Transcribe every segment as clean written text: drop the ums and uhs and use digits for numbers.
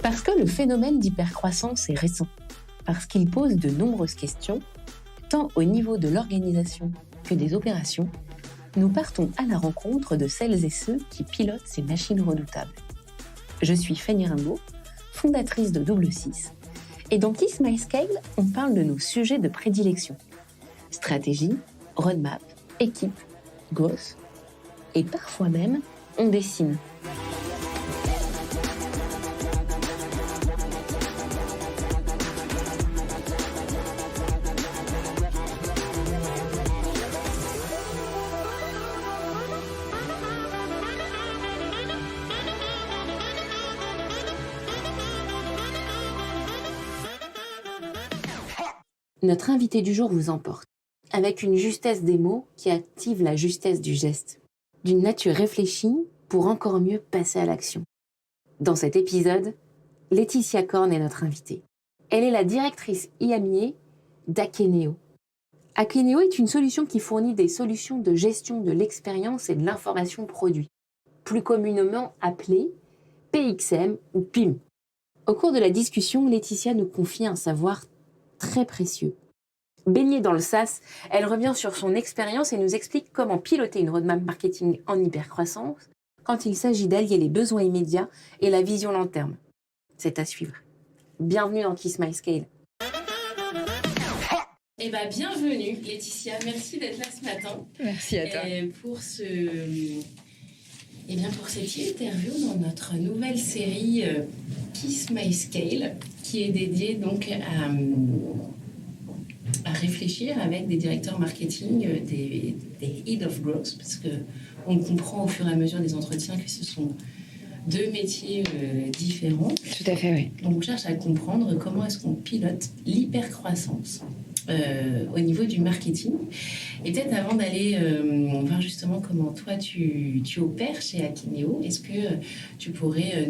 Parce que le phénomène d'hypercroissance est récent, parce qu'il pose de nombreuses questions, tant au niveau de l'organisation que des opérations, nous partons à la rencontre de celles et ceux qui pilotent ces machines redoutables. Je suis Fanny Rimbaud, fondatrice de Double 6, et dans Kiss My Scale, on parle de nos sujets de prédilection. Stratégie, roadmap, équipe, growth, et parfois même, on dessine. Notre invité du jour vous emporte, avec une justesse des mots qui active la justesse du geste, d'une nature réfléchie pour encore mieux passer à l'action. Dans cet épisode, Laetitia Korn est notre invitée. Elle est la directrice IAMIE d'Akeneo. Akeneo est une solution qui fournit des solutions de gestion de l'expérience et de l'information produit, plus communément appelée PXM ou PIM. Au cours de la discussion, Laetitia nous confie un savoir très précieux. Baignée dans le SaaS, elle revient sur son expérience et nous explique comment piloter une roadmap marketing en hypercroissance quand il s'agit d'allier les besoins immédiats et la vision long terme. C'est à suivre. Bienvenue dans Kiss My Scale. Bienvenue Laetitia, merci d'être là ce matin. Merci à toi. Pour cette interview dans notre nouvelle série Kiss My Scale, qui est dédiée donc à réfléchir avec des directeurs marketing, des Head of Growth, parce qu'on comprend au fur et à mesure des entretiens que ce sont deux métiers différents. Tout à fait, oui. Donc on cherche à comprendre comment est-ce qu'on pilote l'hypercroissance au niveau du marketing. Et peut-être avant d'aller voir justement comment toi tu opères chez Akeneo, est-ce que tu pourrais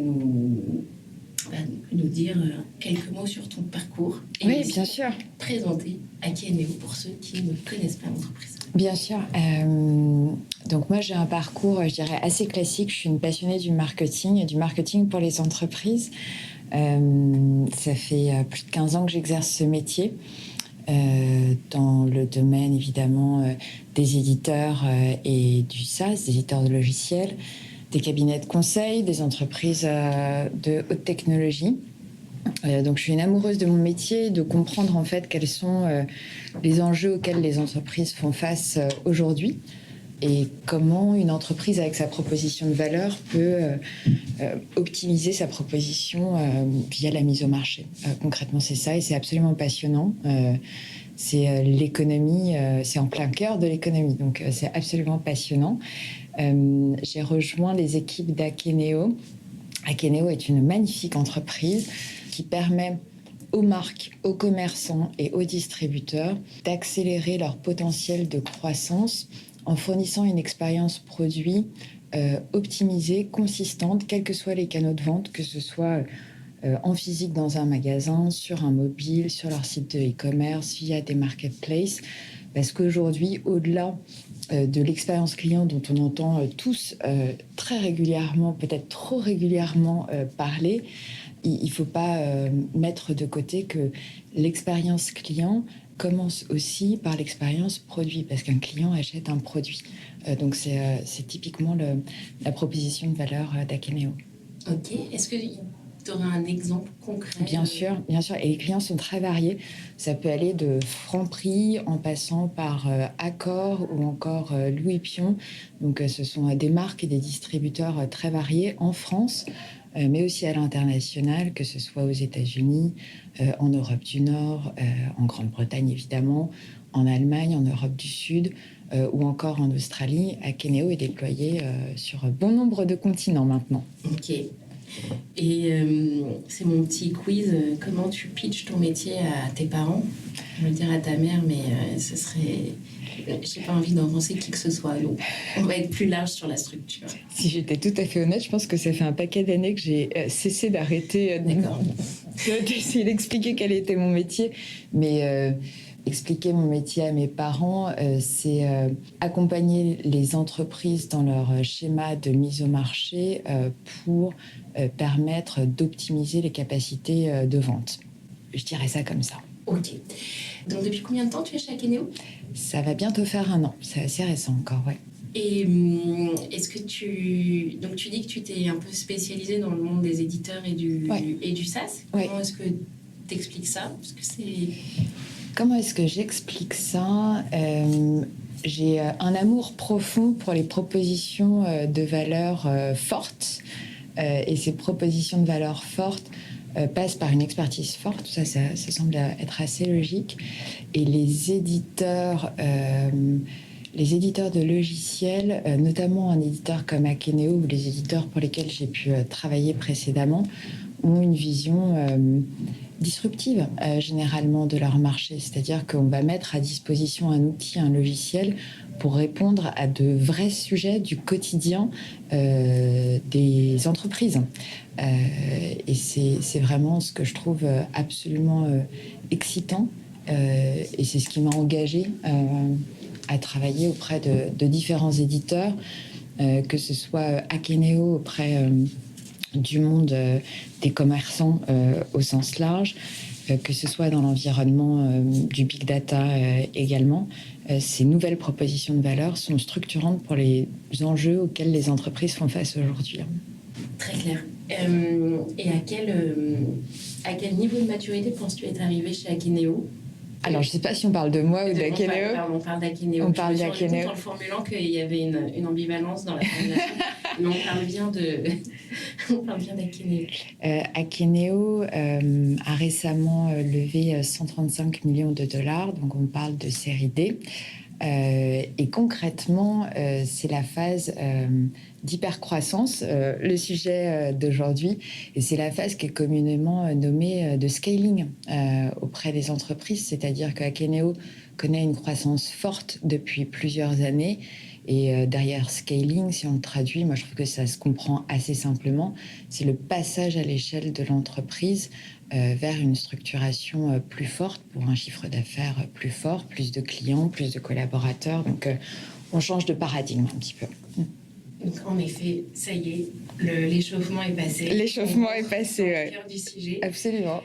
nous dire quelques mots sur ton parcours et oui, bien sûr. Présenter Akeneo pour ceux qui ne connaissent pas l'entreprise. Bien sûr. Donc moi, j'ai un parcours, je dirais, assez classique. Je suis une passionnée du marketing et du marketing pour les entreprises. Ça fait plus de 15 ans que j'exerce ce métier dans le domaine, évidemment, des éditeurs et du SaaS, des éditeurs de logiciels, des cabinets de conseil, des entreprises de haute technologie. Donc, je suis une amoureuse de mon métier, de comprendre en fait quels sont les enjeux auxquels les entreprises font face aujourd'hui et comment une entreprise avec sa proposition de valeur peut optimiser sa proposition via la mise au marché. Concrètement, c'est ça et c'est absolument passionnant. C'est l'économie, c'est en plein cœur de l'économie, donc c'est absolument passionnant. J'ai rejoint les équipes d'Akeneo. Akeneo est une magnifique entreprise qui permet aux marques, aux commerçants et aux distributeurs d'accélérer leur potentiel de croissance en fournissant une expérience produit optimisée, consistante, quels que soient les canaux de vente, que ce soit en physique dans un magasin, sur un mobile, sur leur site de e-commerce, via des marketplaces. Parce qu'aujourd'hui, au-delà de l'expérience client dont on entend tous très régulièrement, peut-être trop régulièrement parler, il ne faut pas mettre de côté que l'expérience client commence aussi par l'expérience produit, parce qu'un client achète un produit. Donc c'est typiquement la proposition de valeur d'Akeneo. Ok, est-ce que tu aurais un exemple concret? Bien sûr. Et les clients sont très variés. Ça peut aller de Franprix en passant par Accor ou encore Louis Pion. Donc, ce sont des marques et des distributeurs très variés en France, mais aussi à l'international, que ce soit aux États-Unis, en Europe du Nord, en Grande-Bretagne évidemment, en Allemagne, en Europe du Sud ou encore en Australie. Akeneo est déployé sur bon nombre de continents maintenant. Ok. Et c'est mon petit quiz. Comment tu pitches ton métier à tes parents? Je vais le dire à ta mère, mais ce serait... J'ai pas envie d'enfoncer qui que ce soit. Donc, on va être plus large sur la structure. Si j'étais tout à fait honnête, je pense que ça fait un paquet d'années que j'ai cessé d'arrêter d'essayer d'expliquer quel était mon métier. Mais expliquer mon métier à mes parents, c'est accompagner les entreprises dans leur schéma de mise au marché pour permettre d'optimiser les capacités de vente. Je dirais ça comme ça. Ok. Donc depuis combien de temps tu es chez Akeneo ? Ça va bientôt faire 1 an. C'est assez récent encore, ouais. Et est-ce que donc tu dis que tu t'es un peu spécialisée dans le monde des éditeurs et du SaaS. Comment est-ce que tu expliques ça ? Parce que Comment est-ce que j'explique ça ? J'ai un amour profond pour les propositions de valeur fortes. Et ces propositions de valeur fortes passent par une expertise forte. Ça semble être assez logique. Et les éditeurs de logiciels, notamment un éditeur comme Akeneo ou les éditeurs pour lesquels j'ai pu travailler précédemment, ont une vision disruptive généralement de leur marché. C'est-à-dire qu'on va mettre à disposition un outil, un logiciel pour répondre à de vrais sujets du quotidien des entreprises. Et c'est vraiment ce que je trouve absolument excitant. Et c'est ce qui m'a engagée à travailler auprès de différents éditeurs, que ce soit Akeneo auprès du monde des commerçants au sens large, que ce soit dans l'environnement du big data également. Ces nouvelles propositions de valeur sont structurantes pour les enjeux auxquels les entreprises font face aujourd'hui. Très clair. Et à quel niveau de maturité penses-tu être arrivé chez Akeneo ? Alors, je ne sais pas si on parle de moi ou d'Akeneo. On parle d'Akeneo. On parle d'Akeneo. Je me suis rendu compte en le formulant qu'il y avait une ambivalence dans la formulation. Mais on parle bien d'Akeneo. Akeneo a récemment levé 135 millions de dollars, donc on parle de série D. Et concrètement, c'est la phase d'hypercroissance, le sujet d'aujourd'hui, et c'est la phase qui est communément nommée de scaling auprès des entreprises, c'est-à-dire qu'Akeneo connaît une croissance forte depuis plusieurs années, et derrière scaling, si on le traduit, moi je trouve que ça se comprend assez simplement, c'est le passage à l'échelle de l'entreprise vers une structuration plus forte pour un chiffre d'affaires plus fort, plus de clients, plus de collaborateurs. Donc, on change de paradigme un petit peu. Donc, en effet, ça y est, l'échauffement est passé. L'échauffement est passé, ouais. Cœur du sujet. Absolument.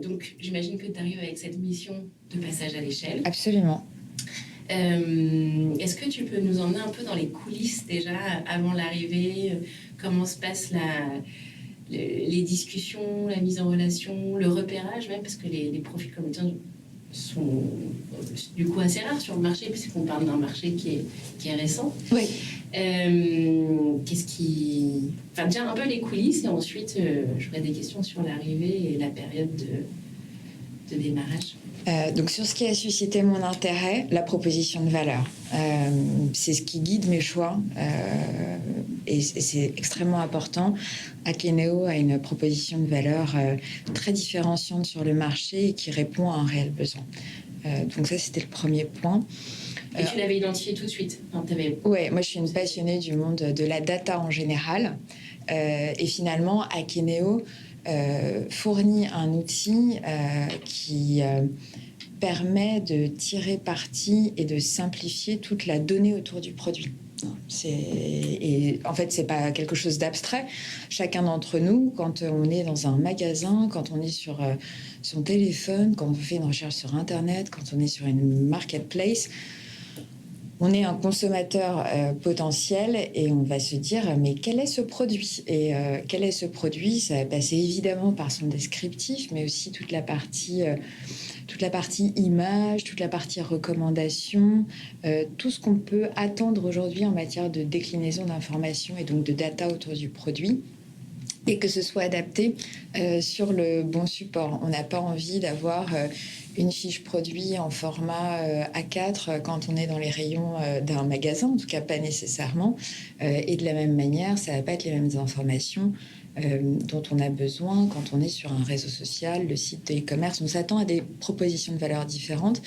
Donc, j'imagine que tu arrives avec cette mission de passage à l'échelle. Absolument. Est-ce que tu peux nous emmener un peu dans les coulisses déjà, avant l'arrivée ? Comment se passe les discussions, la mise en relation, le repérage même, parce que les profils comme le tien sont du coup assez rares sur le marché, puisqu'on parle d'un marché qui est récent. Oui. Enfin, déjà un peu les coulisses, et ensuite j'aurais des questions sur l'arrivée et la période de démarrage. Donc sur ce qui a suscité mon intérêt, la proposition de valeur. C'est ce qui guide mes choix et c'est extrêmement important. Akeneo a une proposition de valeur très différenciante sur le marché et qui répond à un réel besoin. Donc ça, c'était le premier point. Et tu l'avais identifié tout de suite. Oui, moi je suis une passionnée du monde de la data en général. Et finalement, Akeneo fournit un outil qui permet de tirer parti et de simplifier toute la donnée autour du produit. Et en fait, c'est pas quelque chose d'abstrait. Chacun d'entre nous, quand on est dans un magasin, quand on est sur son téléphone, quand on fait une recherche sur Internet, quand on est sur une marketplace, on est un consommateur potentiel et on va se dire mais quel est ce produit ? Et quel est ce produit ? Ça va passer évidemment par son descriptif, mais aussi toute la partie image, toute la partie recommandation, tout ce qu'on peut attendre aujourd'hui en matière de déclinaison d'informations et donc de data autour du produit. Et que ce soit adapté sur le bon support. On n'a pas envie d'avoir une fiche produit en format A4 quand on est dans les rayons d'un magasin, en tout cas pas nécessairement. Et de la même manière, ça ne va pas être les mêmes informations dont on a besoin quand on est sur un réseau social, le site de e-commerce. On s'attend à des propositions de valeur différentes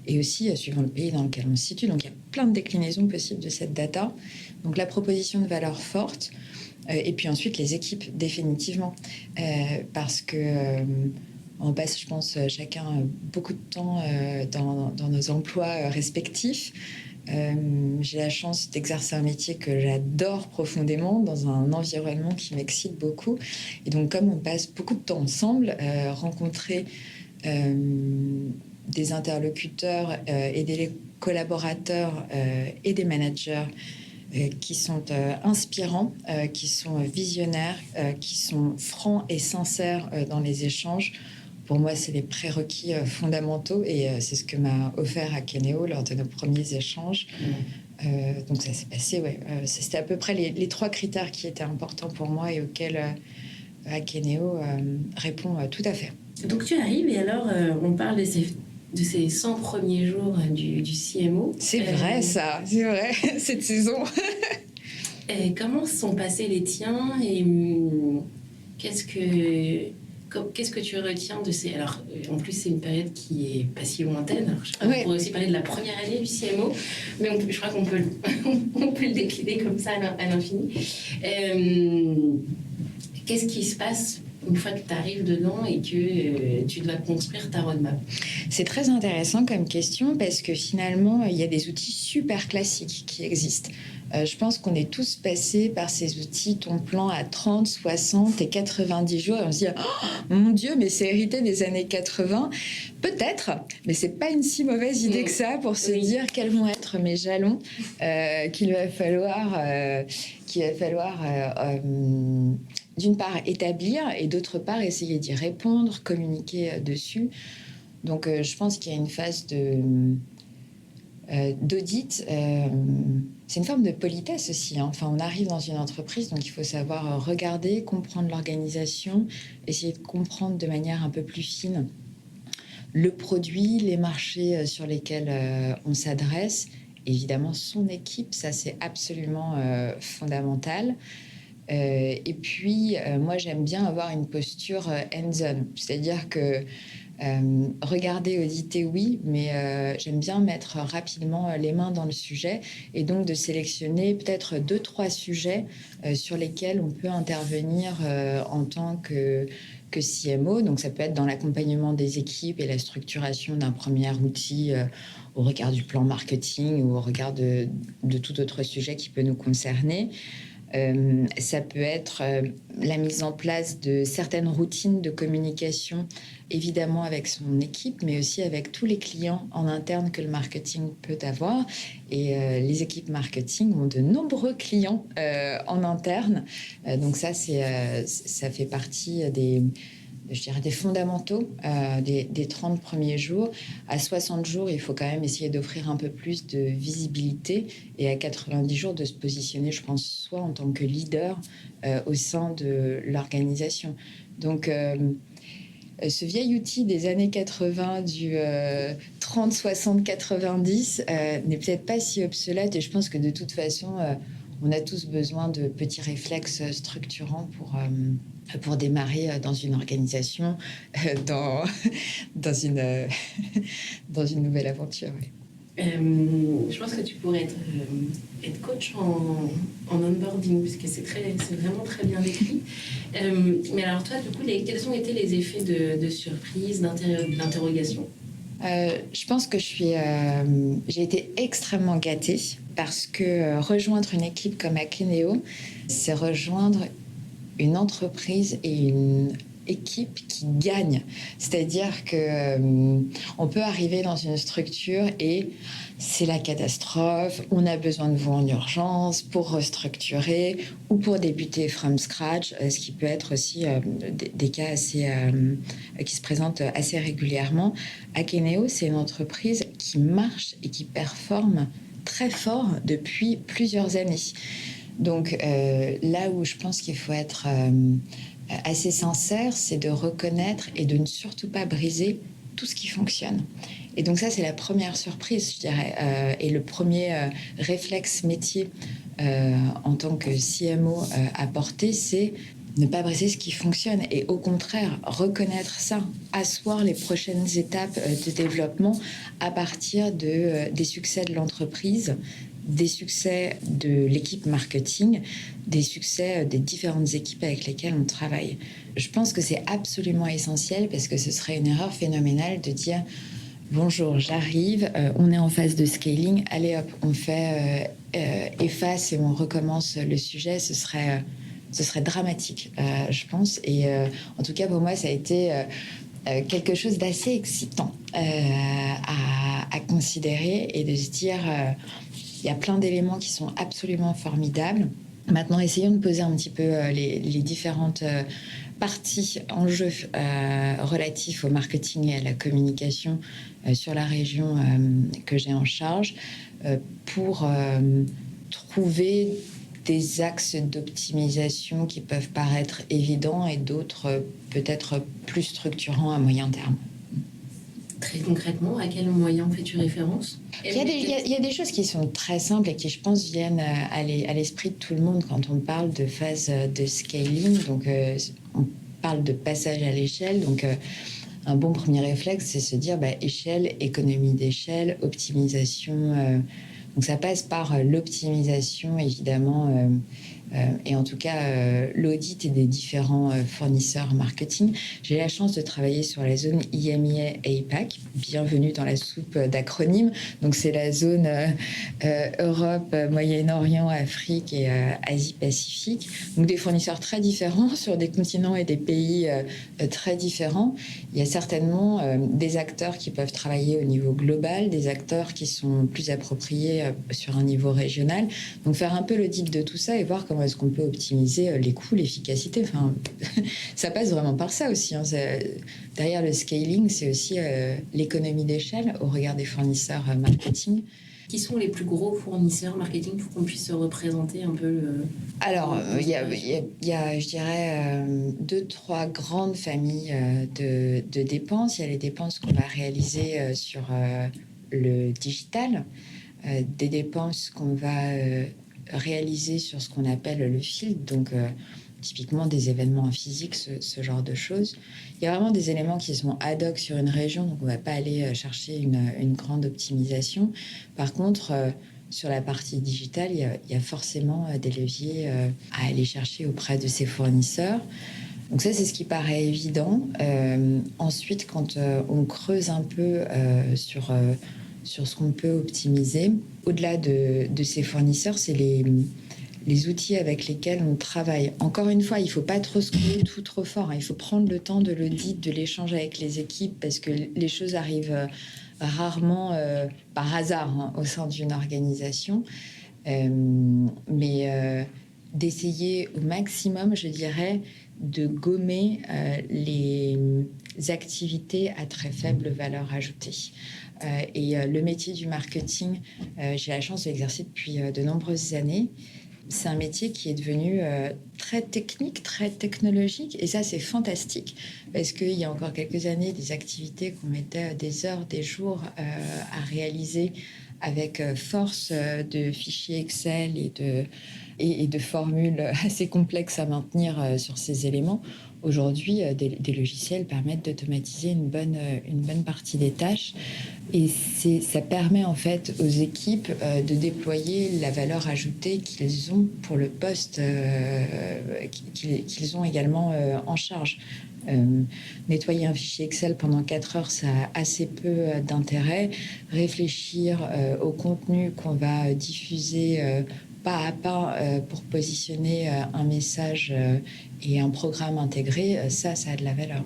et aussi suivant le pays dans lequel on se situe. Donc il y a plein de déclinaisons possibles de cette data. Donc la proposition de valeur forte, et puis ensuite les équipes définitivement, parce que On passe, je pense, chacun beaucoup de temps dans nos emplois respectifs. J'ai la chance d'exercer un métier que j'adore profondément dans un environnement qui m'excite beaucoup. Et donc, comme on passe beaucoup de temps ensemble, rencontrer des interlocuteurs et des collaborateurs et des managers qui sont inspirants, qui sont visionnaires, qui sont francs et sincères dans les échanges. Pour moi, c'est les prérequis fondamentaux et c'est ce que m'a offert Akeneo lors de nos premiers échanges. Donc ça s'est passé, ouais. C'était à peu près les 3 critères qui étaient importants pour moi et auxquels Akeneo répond tout à fait. Donc tu arrives et alors on parle de ces 100 premiers jours du CMO. C'est vrai ça, c'est vrai, cette saison. Comment sont passés les tiens et qu'est-ce que tu retiens de ces... Alors, en plus, c'est une période qui est pas si lointaine. Alors, je sais pas, on pourrait aussi parler de la première année du CMO, mais je crois qu'on peut, on peut le décliner comme ça à l'infini. Qu'est-ce qui se passe une fois que tu arrives dedans et que tu dois construire ta roadmap? C'est très intéressant comme question parce que finalement, il y a des outils super classiques qui existent. Je pense qu'on est tous passés par ces outils, ton plan à 30, 60 et 90 jours. Et on se dit, oh, mon Dieu, mais c'est hérité des années 80. Peut-être, mais c'est pas une si mauvaise idée que ça pour se dire quels vont être mes jalons qu'il va falloir d'une part établir et d'autre part essayer d'y répondre, communiquer dessus. Donc je pense qu'il y a une phase d'audit. C'est une forme de politesse aussi, hein. Enfin, on arrive dans une entreprise, donc il faut savoir regarder, comprendre l'organisation, essayer de comprendre de manière un peu plus fine le produit, les marchés sur lesquels on s'adresse. Évidemment, son équipe, ça c'est absolument fondamental. Et puis, moi, j'aime bien avoir une posture hands-on, c'est-à-dire que regarder, auditer, oui, mais j'aime bien mettre rapidement les mains dans le sujet et donc de sélectionner peut-être 2-3 sujets sur lesquels on peut intervenir en tant que CMO. Donc, ça peut être dans l'accompagnement des équipes et la structuration d'un premier outil au regard du plan marketing ou au regard de tout autre sujet qui peut nous concerner. Ça peut être la mise en place de certaines routines de communication, évidemment avec son équipe, mais aussi avec tous les clients en interne que le marketing peut avoir. Et les équipes marketing ont de nombreux clients en interne. Donc ça fait partie des fondamentaux des 30 premiers jours. À 60 jours, il faut quand même essayer d'offrir un peu plus de visibilité et à 90 jours de se positionner, je pense, soit en tant que leader au sein de l'organisation. Donc, ce vieil outil des années 80 du 30, 60, 90 n'est peut-être pas si obsolète et je pense que de toute façon, on a tous besoin de petits réflexes structurants pour démarrer dans une organisation, dans une nouvelle aventure. Oui. Je pense que tu pourrais être coach en onboarding, parce que c'est vraiment très bien décrit. Mais alors toi, du coup, quels ont été les effets de surprise, d'interrogation? Je pense que j'ai été extrêmement gâtée parce que rejoindre une équipe comme Akeneo, c'est rejoindre une entreprise et une équipe qui gagne. C'est-à-dire que on peut arriver dans une structure et c'est la catastrophe, on a besoin de vous en urgence pour restructurer ou pour débuter from scratch, ce qui peut être aussi des cas qui se présentent assez régulièrement. Akeneo, c'est une entreprise qui marche et qui performe très fort depuis plusieurs années. Donc là où je pense qu'il faut être assez sincère, c'est de reconnaître et de ne surtout pas briser tout ce qui fonctionne. Et donc ça, c'est la première surprise, je dirais, et le premier réflexe métier en tant que CMO à porter, c'est ne pas briser ce qui fonctionne et au contraire, reconnaître ça, asseoir les prochaines étapes de développement à partir des succès de l'entreprise des succès de l'équipe marketing, des succès des différentes équipes avec lesquelles on travaille. Je pense que c'est absolument essentiel parce que ce serait une erreur phénoménale de dire « Bonjour, j'arrive, on est en phase de scaling, allez hop, on fait efface et on recommence le sujet », ce serait dramatique, je pense. Et en tout cas, pour moi, ça a été quelque chose d'assez excitant à considérer et de se dire il y a plein d'éléments qui sont absolument formidables. Maintenant, essayons de poser un petit peu les différentes parties en jeu relatifs au marketing et à la communication sur la région que j'ai en charge pour trouver des axes d'optimisation qui peuvent paraître évidents et d'autres peut-être plus structurants à moyen terme. Très concrètement, à quels moyens fais-tu référence ? Il y a des choses qui sont très simples et qui, je pense, viennent à l'esprit de tout le monde quand on parle de phase de scaling. Donc, on parle de passage à l'échelle. Donc, un bon premier réflexe, c'est se dire échelle, économie d'échelle, optimisation. Donc, ça passe par l'optimisation, évidemment, et en tout cas l'audit des différents fournisseurs marketing. J'ai la chance de travailler sur la zone IMEA APAC. Bienvenue dans la soupe d'acronymes. Donc c'est la zone Europe, Moyen-Orient, Afrique et Asie-Pacifique. Donc des fournisseurs très différents sur des continents et des pays très différents. Il y a certainement des acteurs qui peuvent travailler au niveau global, des acteurs qui sont plus appropriés sur un niveau régional. Donc faire un peu l'audit de tout ça et voir comment est-ce qu'on peut optimiser les coûts, l'efficacité. Enfin, ça passe vraiment par ça aussi. Hein. Derrière le scaling, c'est aussi l'économie d'échelle au regard des fournisseurs marketing. Qui sont les plus gros fournisseurs marketing pour qu'on puisse se représenter un peu Alors, il y a, je dirais, 2-3 grandes familles de dépenses. Il y a les dépenses qu'on va réaliser sur le digital, des dépenses qu'on va réaliser sur ce qu'on appelle le field, donc typiquement des événements physiques, ce genre de choses. Il y a vraiment des éléments qui sont ad hoc sur une région, donc on ne va pas aller chercher une grande optimisation. Par contre, sur la partie digitale, il y a forcément des leviers à aller chercher auprès de ces fournisseurs. Donc ça, c'est ce qui paraît évident. Ensuite, quand on creuse un peu sur ce qu'on peut optimiser, au-delà de ces fournisseurs, c'est les outils avec lesquels on travaille. Encore une fois, il ne faut pas trop scroller tout trop fort. Hein. Il faut prendre le temps de l'audit, de l'échange avec les équipes, parce que les choses arrivent rarement par hasard au sein d'une organisation. Mais d'essayer au maximum, je dirais, de gommer les activités à très faible valeur ajoutée. Et le métier du marketing, j'ai la chance de l'exercer depuis de nombreuses années. C'est un métier qui est devenu très technique, très technologique. Et ça, c'est fantastique. Parce qu'il y a encore quelques années, des activités qu'on mettait des heures, des jours à réaliser avec force de fichiers Excel et de formules assez complexes à maintenir sur ces éléments. Aujourd'hui, des logiciels permettent d'automatiser une bonne partie des tâches. Et ça permet en fait aux équipes de déployer la valeur ajoutée qu'ils ont pour le poste qu'ils ont également en charge. Nettoyer un fichier Excel pendant 4 heures, ça a assez peu d'intérêt. Réfléchir au contenu qu'on va diffuser pas à pas pour positionner un message et un programme intégré, ça a de la valeur.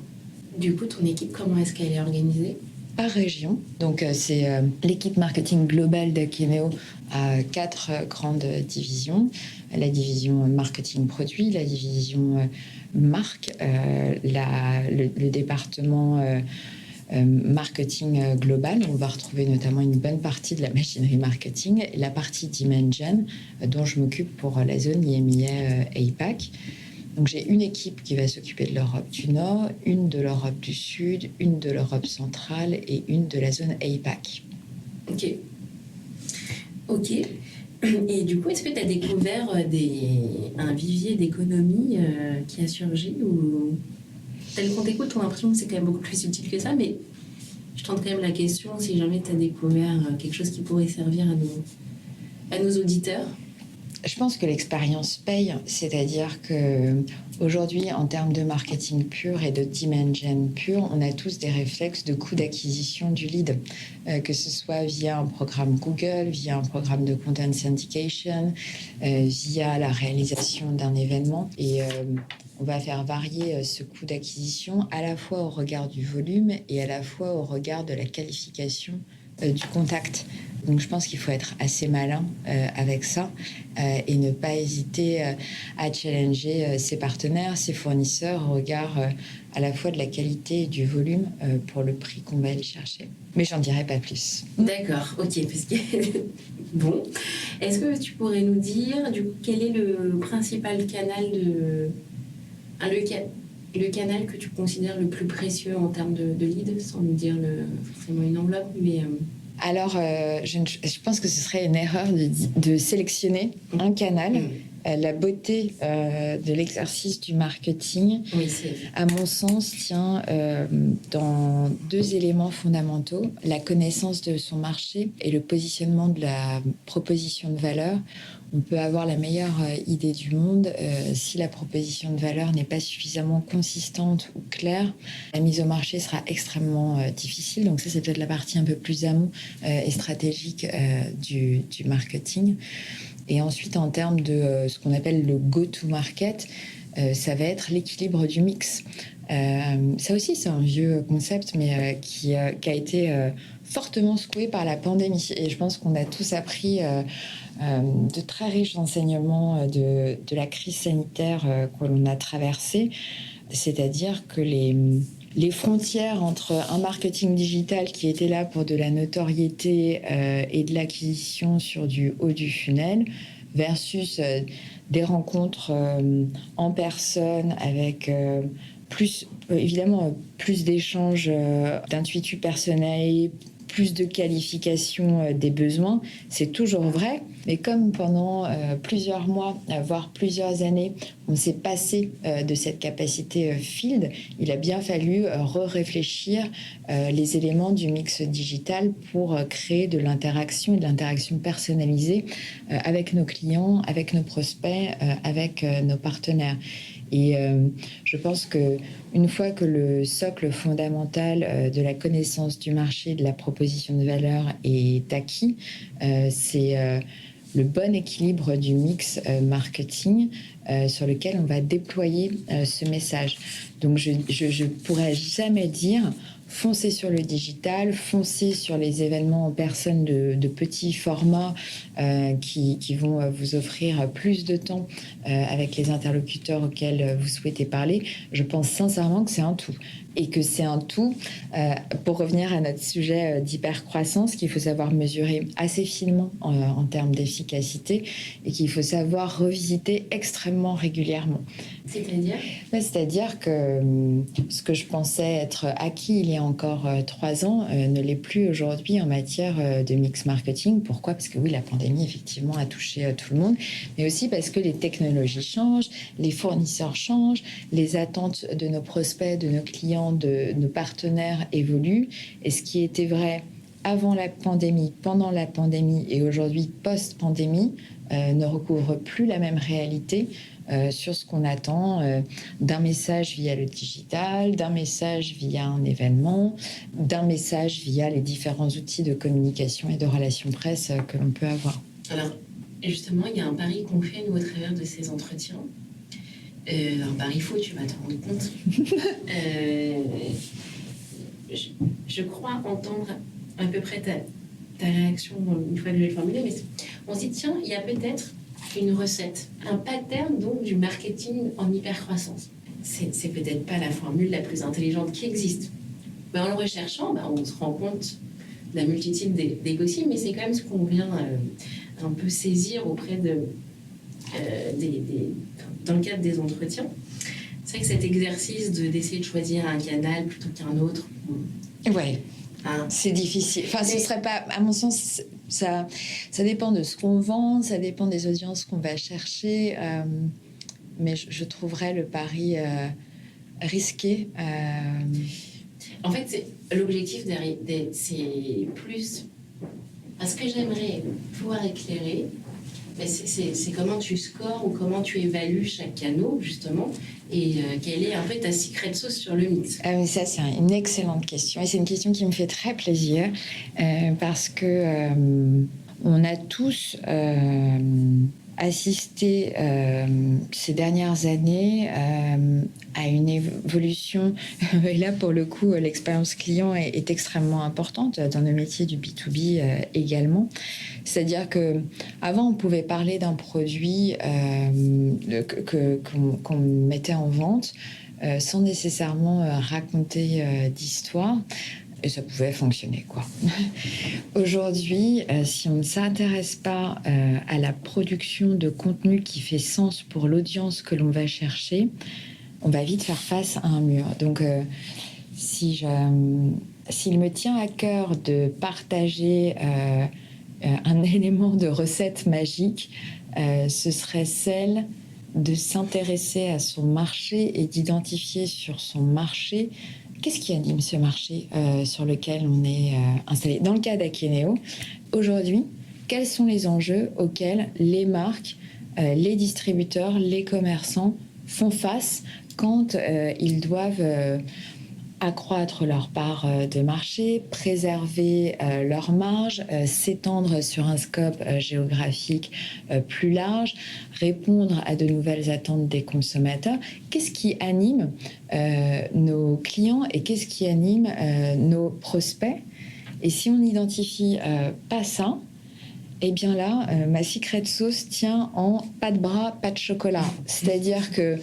Du coup, ton équipe, comment est-ce qu'elle est organisée ? Par région. Donc, c'est l'équipe marketing globale d'Akeneo a 4 grandes divisions. La division marketing produit, la division marque, le département marketing global. On va retrouver notamment une bonne partie de la machinerie marketing et la partie Dimension, dont je m'occupe pour la zone IMEA APAC. Donc j'ai une équipe qui va s'occuper de l'Europe du Nord, une de l'Europe du Sud, une de l'Europe centrale et une de la zone APAC. Ok. Et du coup, est-ce que tu as découvert un vivier d'économie qui a surgi ou tel qu'on t'écoute, on a l'impression que c'est quand même beaucoup plus subtil que ça, mais je tente quand même la question si jamais tu as découvert quelque chose qui pourrait servir à à nos auditeurs? Je pense que l'expérience paye, c'est-à-dire que aujourd'hui, en termes de marketing pur et de demand gen pur, on a tous des réflexes de coût d'acquisition du lead, que ce soit via un programme Google, via un programme de content syndication, via la réalisation d'un événement. Et on va faire varier ce coût d'acquisition à la fois au regard du volume et à la fois au regard de la qualification du contact. Donc je pense qu'il faut être assez malin avec ça et ne pas hésiter à challenger ses partenaires, ses fournisseurs au regard à la fois de la qualité et du volume pour le prix qu'on va aller chercher. Mais j'en dirai pas plus. D'accord, ok. Parce que... Bon. Est-ce que tu pourrais nous dire du coup, quel est le principal canal de... le canal que tu considères le plus précieux en termes de lead, sans nous dire forcément une enveloppe, mais... Alors, je pense que ce serait une erreur de sélectionner un canal. La beauté de l'exercice du marketing, oui, à mon sens, tient dans deux éléments fondamentaux. La connaissance de son marché et le positionnement de la proposition de valeur. On peut avoir la meilleure idée du monde. Si la proposition de valeur n'est pas suffisamment consistante ou claire, la mise au marché sera extrêmement difficile. Donc ça, c'est peut-être la partie un peu plus amont et stratégique du marketing. Et ensuite, en termes de ce qu'on appelle le go-to-market, ça va être l'équilibre du mix. Ça aussi, c'est un vieux concept, mais qui a été fortement secoué par la pandémie. Et je pense qu'on a tous appris de très riches enseignements de la crise sanitaire que l'on a traversée. C'est-à-dire que les frontières entre un marketing digital qui était là pour de la notoriété et de l'acquisition sur du haut du funnel versus des rencontres en personne avec évidemment plus d'échanges d'intuitu personnel, plus de qualification des besoins, c'est toujours vrai. Mais comme pendant plusieurs mois, voire plusieurs années, on s'est passé de cette capacité field, il a bien fallu réfléchir les éléments du mix digital pour créer de l'interaction et de l'interaction personnalisée avec nos clients, avec nos prospects, avec nos partenaires. Et je pense qu'une fois que le socle fondamental de la connaissance du marché, de la proposition de valeur est acquis, c'est le bon équilibre du mix marketing sur lequel on va déployer ce message. Donc je ne pourrais jamais dire foncez sur le digital, foncez sur les événements en personne de petits formats qui vont vous offrir plus de temps avec les interlocuteurs auxquels vous souhaitez parler. Je pense sincèrement que c'est un tout. Et que c'est un tout, pour revenir à notre sujet d'hypercroissance, qu'il faut savoir mesurer assez finement en termes d'efficacité et qu'il faut savoir revisiter extrêmement régulièrement. C'est-à-dire que ce que je pensais être acquis il y a encore 3 ans ne l'est plus aujourd'hui en matière de mix marketing. Pourquoi ? Parce que oui, la pandémie, effectivement, a touché tout le monde, mais aussi parce que les technologies changent, les fournisseurs changent, les attentes de nos prospects, de nos clients, de nos partenaires évoluent. Et ce qui était vrai avant la pandémie, pendant la pandémie et aujourd'hui post-pandémie ne recouvre plus la même réalité sur ce qu'on attend d'un message via le digital, d'un message via un événement, d'un message via les différents outils de communication et de relations presse que l'on peut avoir. Alors, justement, il y a un pari qu'on fait, nous, au travers de ces entretiens. Un pari faux, tu vas te rendre compte. Je crois entendre à peu près ta réaction une fois que je vais le formuler, mais on se dit, tiens, il y a peut-être une recette, un pattern donc du marketing en hypercroissance. C'est peut-être pas la formule la plus intelligente qui existe. Mais en le recherchant, on se rend compte de la multitude des possibles, mais c'est quand même ce qu'on vient un peu saisir auprès dans le cadre des entretiens. C'est vrai que cet exercice d'essayer de choisir un canal plutôt qu'un autre... Ouais. C'est difficile. Enfin, ce serait pas, à mon sens, ça dépend de ce qu'on vend, ça dépend des audiences qu'on va chercher, mais je trouverais le pari risqué. En fait, l'objectif, c'est plus Ce que j'aimerais pouvoir éclairer, c'est comment tu scores ou comment tu évalues chaque canal, justement, et quelle est un peu ta secret sauce sur le mix. Mais ça, c'est une excellente question. Et c'est une question qui me fait très plaisir parce que on a tous assisté ces dernières années à une évolution. Et là, pour le coup, l'expérience client est extrêmement importante dans nos métiers du B2B également. C'est-à-dire qu'avant, on pouvait parler d'un produit qu'on mettait en vente sans nécessairement raconter d'histoire. Et ça pouvait fonctionner, quoi. Aujourd'hui, si on ne s'intéresse pas à la production de contenu qui fait sens pour l'audience que l'on va chercher, on va vite faire face à un mur. Donc, s'il me tient à cœur de partager un élément de recette magique, ce serait celle de s'intéresser à son marché et d'identifier sur son marché qu'est-ce qui anime ce marché sur lequel on est installé. Dans le cas d'Akeneo, aujourd'hui, quels sont les enjeux auxquels les marques, les distributeurs, les commerçants font face quand ils doivent accroître leur part de marché, préserver leur marge, s'étendre sur un scope géographique plus large, répondre à de nouvelles attentes des consommateurs. Qu'est-ce qui anime nos clients et qu'est-ce qui anime nos prospects? Et si on n'identifie pas ça, eh bien là, ma secret sauce tient en pas de bras, pas de chocolat. C'est-à-dire que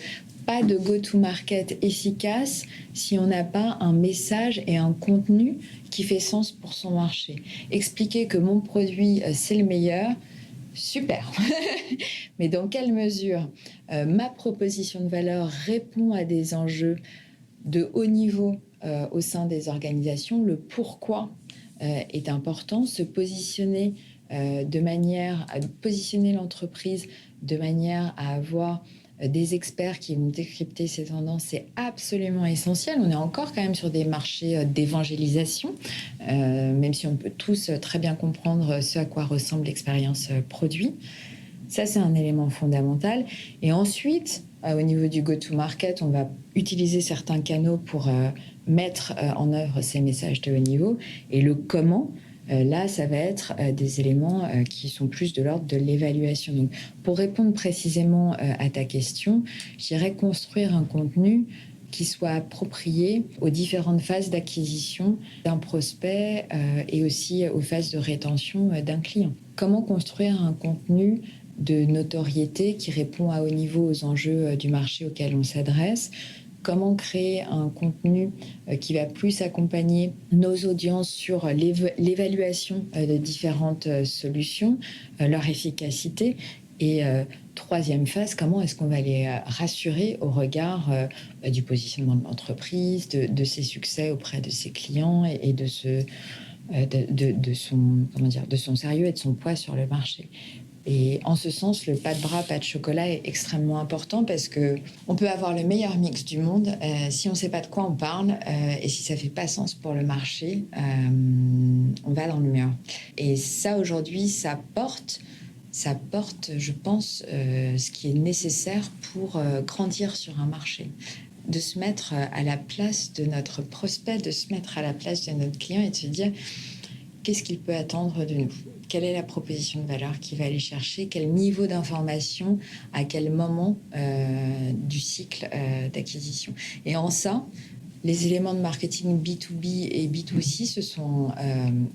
pas de go-to-market efficace si on n'a pas un message et un contenu qui fait sens pour son marché. Expliquer que mon produit, c'est le meilleur, super. Mais dans quelle mesure ma proposition de valeur répond à des enjeux de haut niveau au sein des organisations? Le pourquoi est important. Se positionner de manière à positionner l'entreprise de manière à avoir des experts qui vont décrypter ces tendances, c'est absolument essentiel. On est encore quand même sur des marchés d'évangélisation, même si on peut tous très bien comprendre ce à quoi ressemble l'expérience produit. Ça, c'est un élément fondamental. Et ensuite, au niveau du go-to-market, on va utiliser certains canaux pour mettre en œuvre ces messages de haut niveau. Et le comment, là, ça va être des éléments qui sont plus de l'ordre de l'évaluation. Donc, pour répondre précisément à ta question, je dirais construire un contenu qui soit approprié aux différentes phases d'acquisition d'un prospect et aussi aux phases de rétention d'un client. Comment construire un contenu de notoriété qui répond à haut niveau aux enjeux du marché auquel on s'adresse? Comment créer un contenu qui va plus accompagner nos audiences sur l'évaluation de différentes solutions, leur efficacité? Et troisième phase, comment est-ce qu'on va les rassurer au regard du positionnement de l'entreprise, de ses succès auprès de ses clients et de son sérieux et de son poids sur le marché? Et en ce sens, le pas de bras, pas de chocolat est extrêmement important parce qu'on peut avoir le meilleur mix du monde. Si on ne sait pas de quoi on parle et si ça ne fait pas sens pour le marché, on va dans le mur. Et ça, aujourd'hui, ça porte, je pense, ce qui est nécessaire pour grandir sur un marché. De se mettre à la place de notre prospect, de se mettre à la place de notre client et de se dire qu'est-ce qu'il peut attendre de nous ? Quelle est la proposition de valeur qu'il va aller chercher? Quel niveau d'information? À quel moment du cycle d'acquisition? Et en ça, les éléments de marketing B2B et B2C se sont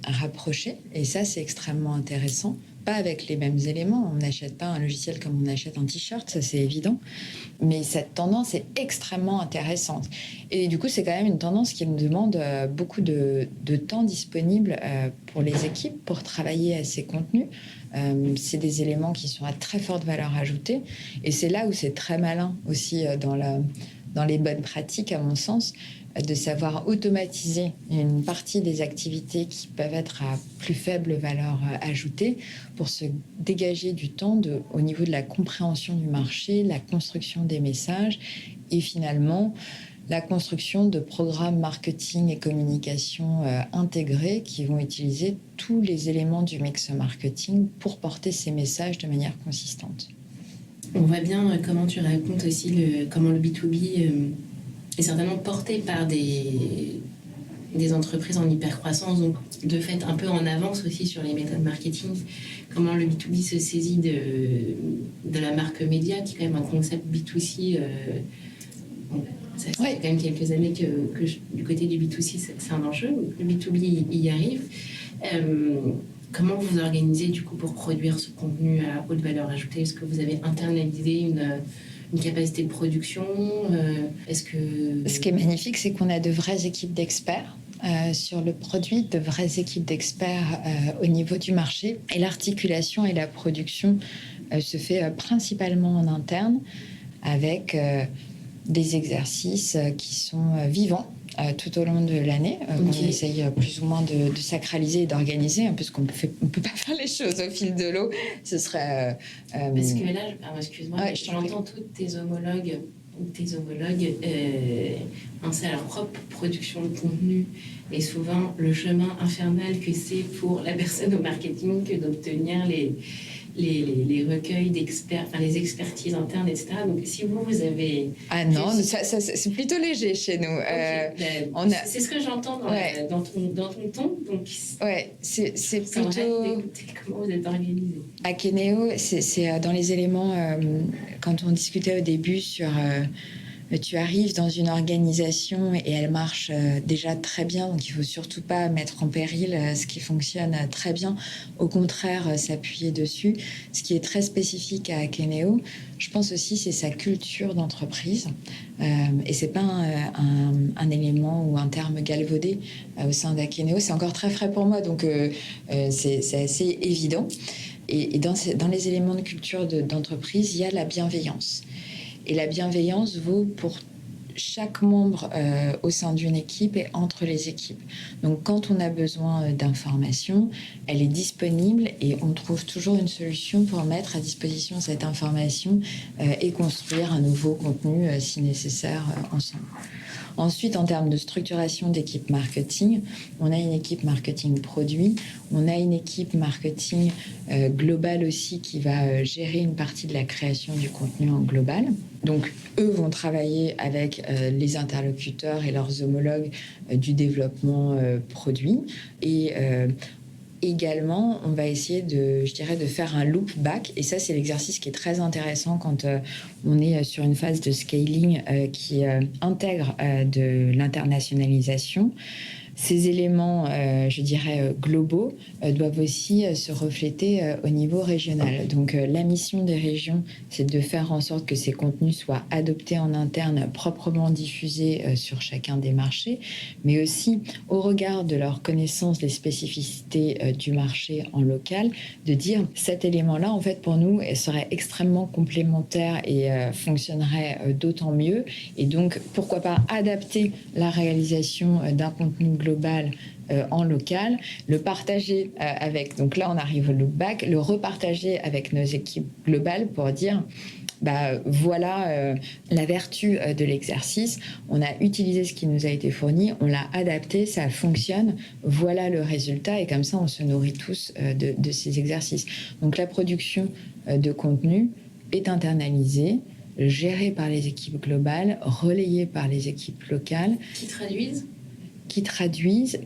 rapprochés. Et ça, c'est extrêmement intéressant. Pas avec les mêmes éléments. On n'achète pas un logiciel comme on achète un t-shirt, ça c'est évident. Mais cette tendance est extrêmement intéressante. Et du coup, c'est quand même une tendance qui nous demande beaucoup de temps disponible pour les équipes pour travailler à ces contenus. C'est des éléments qui sont à très forte valeur ajoutée. Et c'est là où c'est très malin aussi dans les bonnes pratiques, à mon sens, de savoir automatiser une partie des activités qui peuvent être à plus faible valeur ajoutée pour se dégager du temps au niveau de la compréhension du marché, la construction des messages et finalement la construction de programmes marketing et communication intégrés qui vont utiliser tous les éléments du mix marketing pour porter ces messages de manière consistante. On voit bien comment tu racontes aussi comment le B2B est certainement porté par des entreprises en hypercroissance, donc de fait un peu en avance aussi sur les méthodes marketing. Comment le B2B se saisit de la marque média, qui est quand même un concept B2C. Ça fait quand même quelques années que du côté du B2C, c'est un enjeu. Le B2B y arrive. Comment vous organisez du coup pour produire ce contenu à haute valeur ajoutée? Est-ce que vous avez internalisé une capacité de production? Ce qui est magnifique, c'est qu'on a de vraies équipes d'experts sur le produit, de vraies équipes d'experts au niveau du marché. Et l'articulation et la production se fait principalement en interne avec des exercices qui sont vivants tout au long de l'année, qu'on essaye plus ou moins de sacraliser et d'organiser, parce qu'on ne peut pas faire les choses au fil de l'eau. Ce serait... Parce que là, excuse-moi, j'entends toutes tes homologues penser à leur propre production de contenu, et souvent le chemin infernal que c'est pour la personne au marketing que d'obtenir les recueils d'experts, enfin les expertises internes, etc. Donc si vous avez... Ah non, ça, c'est plutôt léger chez nous. Okay. C'est ce que j'entends dans ton ton. Donc, c'est plutôt... Comment vous êtes organisé? À Kenéo, c'est dans les éléments, quand on discutait au début sur... tu arrives dans une organisation et elle marche déjà très bien, donc il ne faut surtout pas mettre en péril ce qui fonctionne très bien. Au contraire, s'appuyer dessus. Ce qui est très spécifique à Akeneo, je pense aussi, c'est sa culture d'entreprise. Et ce n'est pas un élément ou un terme galvaudé au sein d'Akeneo. C'est encore très frais pour moi, donc c'est assez évident. Et dans les éléments de culture d'entreprise, il y a la bienveillance. Et la bienveillance vaut pour chaque membre au sein d'une équipe et entre les équipes. Donc, quand on a besoin d'informations, elle est disponible et on trouve toujours une solution pour mettre à disposition cette information et construire un nouveau contenu si nécessaire ensemble. Ensuite, en termes de structuration d'équipe marketing, on a une équipe marketing produit, on a une équipe marketing globale aussi qui va gérer une partie de la création du contenu en global. Donc, eux vont travailler avec les interlocuteurs et leurs homologues du développement produit. Et également, on va essayer de faire un loop back. Et ça, c'est l'exercice qui est très intéressant quand on est sur une phase de scaling qui intègre de l'internationalisation. Ces éléments, globaux, doivent aussi se refléter au niveau régional. Donc, la mission des régions, c'est de faire en sorte que ces contenus soient adoptés en interne, proprement diffusés sur chacun des marchés, mais aussi, au regard de leur connaissance des spécificités du marché en local, de dire cet élément-là, en fait, pour nous, serait extrêmement complémentaire et fonctionnerait d'autant mieux. Et donc, pourquoi pas adapter la réalisation d'un contenu global en local, le partager avec, donc là on arrive au loop back, le repartager avec nos équipes globales pour dire voilà la vertu de l'exercice, on a utilisé ce qui nous a été fourni, on l'a adapté, ça fonctionne, voilà le résultat, et comme ça on se nourrit tous de ces exercices. Donc la production de contenu est internalisée, gérée par les équipes globales, relayée par les équipes locales. Qui traduisent,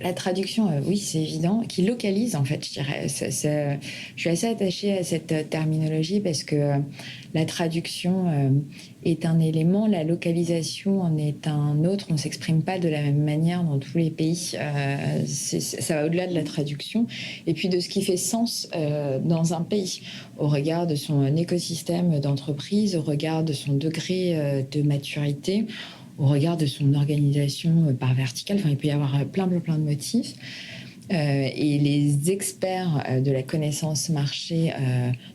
la traduction, oui, c'est évident, qui localise, en fait, je dirais. Je suis assez attachée à cette terminologie parce que la traduction est un élément, la localisation en est un autre. On ne s'exprime pas de la même manière dans tous les pays. Ça va au-delà de la traduction. Et puis de ce qui fait sens dans un pays, au regard de son écosystème d'entreprise, au regard de son degré de maturité, au regard de son organisation par verticale. Enfin, il peut y avoir plein de motifs. Et les experts de la connaissance marché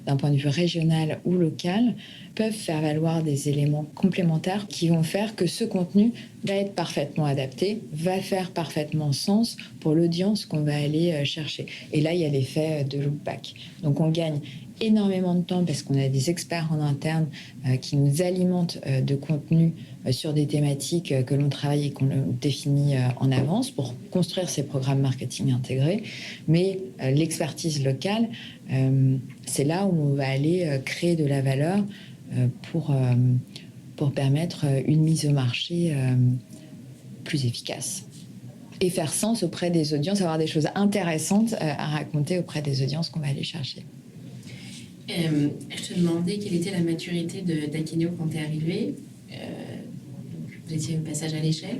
d'un point de vue régional ou local peuvent faire valoir des éléments complémentaires qui vont faire que ce contenu va être parfaitement adapté, va faire parfaitement sens pour l'audience qu'on va aller chercher. Et là, il y a l'effet de loop back. Donc, on gagne énormément de temps parce qu'on a des experts en interne qui nous alimentent de contenu sur des thématiques que l'on travaille et qu'on définit en avance pour construire ces programmes marketing intégrés. Mais l'expertise locale, c'est là où on va aller créer de la valeur pour permettre une mise au marché plus efficace et faire sens auprès des audiences, avoir des choses intéressantes à raconter auprès des audiences qu'on va aller chercher. Je te demandais quelle était la maturité d'Akeneo quand tu es arrivé. Vous étiez au passage à l'échelle.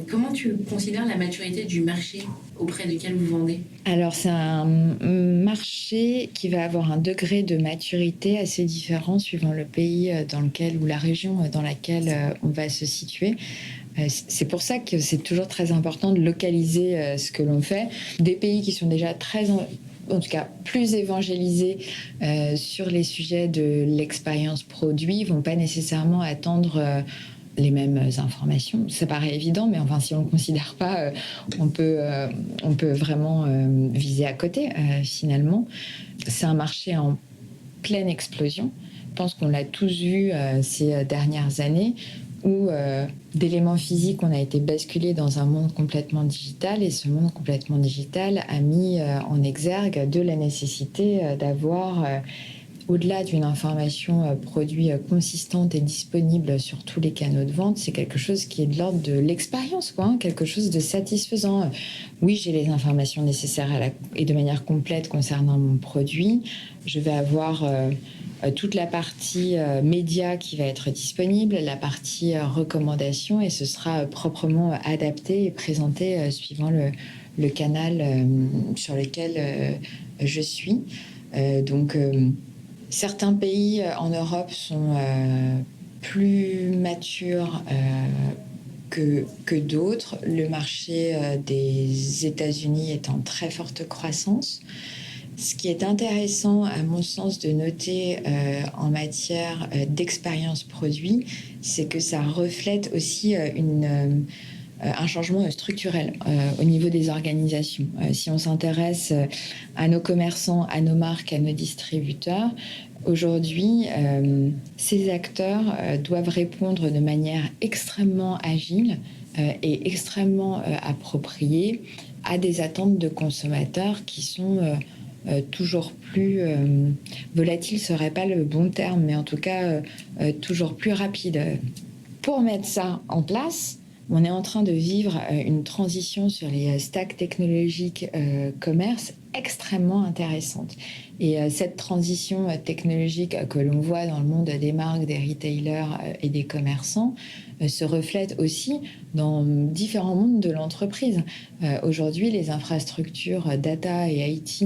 Comment tu considères la maturité du marché auprès duquel vous vendez ? Alors, c'est un marché qui va avoir un degré de maturité assez différent suivant le pays dans lequel ou la région dans laquelle on va se situer. C'est pour ça que c'est toujours très important de localiser ce que l'on fait. Des pays qui sont déjà en tout cas plus évangélisés sur les sujets de l'expérience produit vont pas nécessairement attendre les mêmes informations. Ça paraît évident, mais enfin, si on ne le considère pas, on peut vraiment viser à côté, finalement. C'est un marché en pleine explosion. Je pense qu'on l'a tous vu ces dernières années, où d'éléments physiques, on a été basculé dans un monde complètement digital, et ce monde complètement digital a mis en exergue de la nécessité d'avoir, au-delà d'une information produit consistante et disponible sur tous les canaux de vente, c'est quelque chose qui est de l'ordre de l'expérience, quoi, hein, quelque chose de satisfaisant. Oui, j'ai les informations nécessaires et de manière complète concernant mon produit. Je vais avoir toute la partie média qui va être disponible, la partie recommandation, et ce sera proprement adapté et présenté suivant le canal sur lequel je suis. Donc, certains pays en Europe sont plus matures que d'autres. Le marché des États-Unis est en très forte croissance. Ce qui est intéressant, à mon sens, de noter en matière d'expérience produit, c'est que ça reflète aussi un changement structurel au niveau des organisations. Si on s'intéresse à nos commerçants, à nos marques, à nos distributeurs, aujourd'hui, ces acteurs doivent répondre de manière extrêmement agile et extrêmement appropriée à des attentes de consommateurs qui sont toujours plus volatiles, ce serait pas le bon terme, mais en tout cas toujours plus rapides. Pour mettre ça en place, on est en train de vivre une transition sur les stacks technologiques commerce extrêmement intéressante. Et cette transition technologique que l'on voit dans le monde des marques, des retailers et des commerçants se reflète aussi dans différents mondes de l'entreprise. Aujourd'hui, les infrastructures data et IT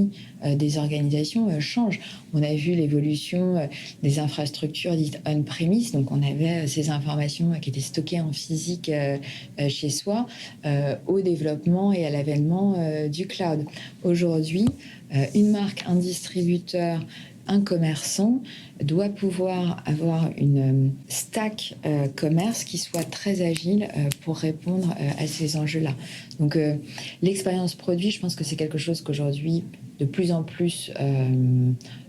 des organisations changent. On a vu l'évolution des infrastructures dites on-premise, donc on avait ces informations qui étaient stockées en physique chez soi, au développement et à l'avènement du cloud. Aujourd'hui, une marque, un distributeur, un commerçant doit pouvoir avoir une stack commerce qui soit très agile pour répondre à ces enjeux-là. Donc l'expérience produit, je pense que c'est quelque chose qu'aujourd'hui de plus en plus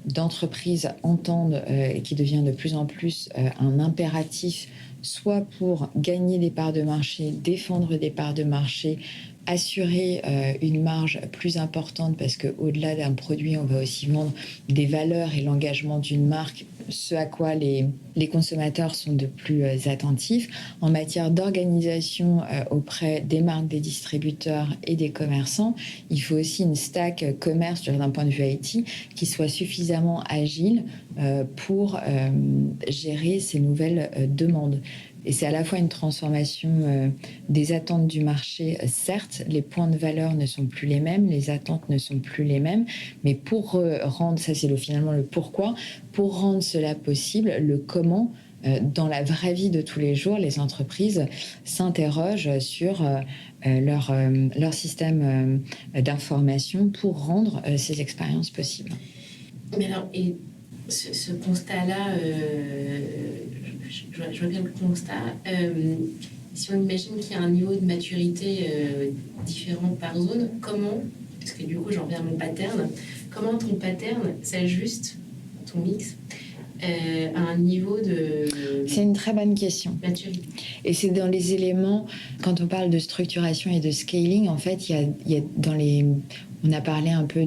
d'entreprises entendent et qui devient de plus en plus un impératif, soit pour gagner des parts de marché, défendre des parts de marché, assurer une marge plus importante, parce qu'au-delà d'un produit, on va aussi vendre des valeurs et l'engagement d'une marque, ce à quoi les consommateurs sont de plus attentifs. En matière d'organisation auprès des marques, des distributeurs et des commerçants, il faut aussi une stack commerce d'un point de vue IT qui soit suffisamment agile pour gérer ces nouvelles demandes. Et c'est à la fois une transformation des attentes du marché. Certes, les points de valeur ne sont plus les mêmes, les attentes ne sont plus les mêmes, mais pour rendre, ça c'est finalement le pourquoi, pour rendre cela possible, le comment, dans la vraie vie de tous les jours, les entreprises s'interrogent sur leur système d'information pour rendre ces expériences possibles. Mais alors, et ce constat-là, je vois bien le constat. si on imagine qu'il y a un niveau de maturité différent par zone, comment, parce que du coup j'en reviens à mon pattern, comment ton pattern s'ajuste, ton mix, à un niveau de... C'est une très bonne question. Maturité. Et c'est dans les éléments, quand on parle de structuration et de scaling, en fait, il y a dans les... On a parlé un peu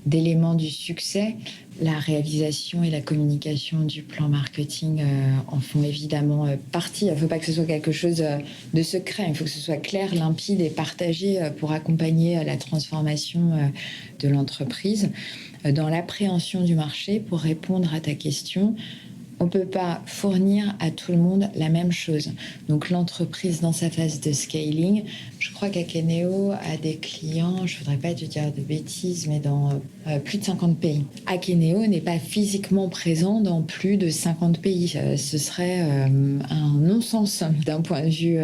d'éléments du succès. La réalisation et la communication du plan marketing en font évidemment partie. Il ne faut pas que ce soit quelque chose de secret. Il faut que ce soit clair, limpide et partagé pour accompagner la transformation de l'entreprise. Dans l'appréhension du marché, pour répondre à ta question, on ne peut pas fournir à tout le monde la même chose. Donc l'entreprise dans sa phase de scaling, je crois qu'Akeneo a des clients, je ne voudrais pas te dire de bêtises, mais dans plus de 50 pays. Akeneo n'est pas physiquement présent dans plus de 50 pays. Ce serait un non-sens d'un point de vue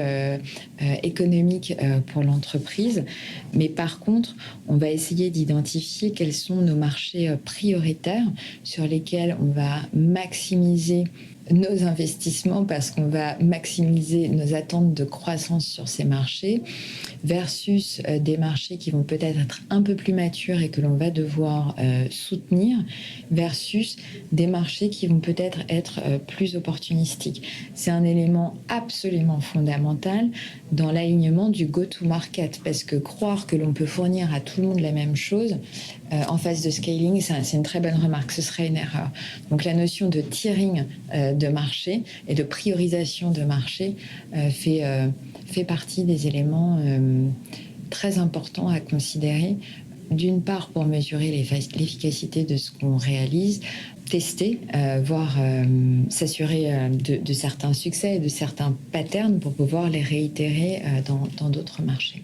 économique pour l'entreprise. Mais par contre, on va essayer d'identifier quels sont nos marchés prioritaires sur lesquels on va maximiser nos investissements parce qu'on va maximiser nos attentes de croissance sur ces marchés versus des marchés qui vont peut-être être un peu plus matures et que l'on va devoir soutenir versus des marchés qui vont peut-être être plus opportunistiques. C'est un élément absolument fondamental dans l'alignement du go-to-market parce que croire que l'on peut fournir à tout le monde la même chose en phase de scaling, c'est une très bonne remarque, ce serait une erreur. Donc la notion de tiering de marché et de priorisation de marché fait partie des éléments très importants à considérer. D'une part, pour mesurer l'efficacité de ce qu'on réalise, tester, voire s'assurer de certains succès et de certains patterns pour pouvoir les réitérer dans d'autres marchés.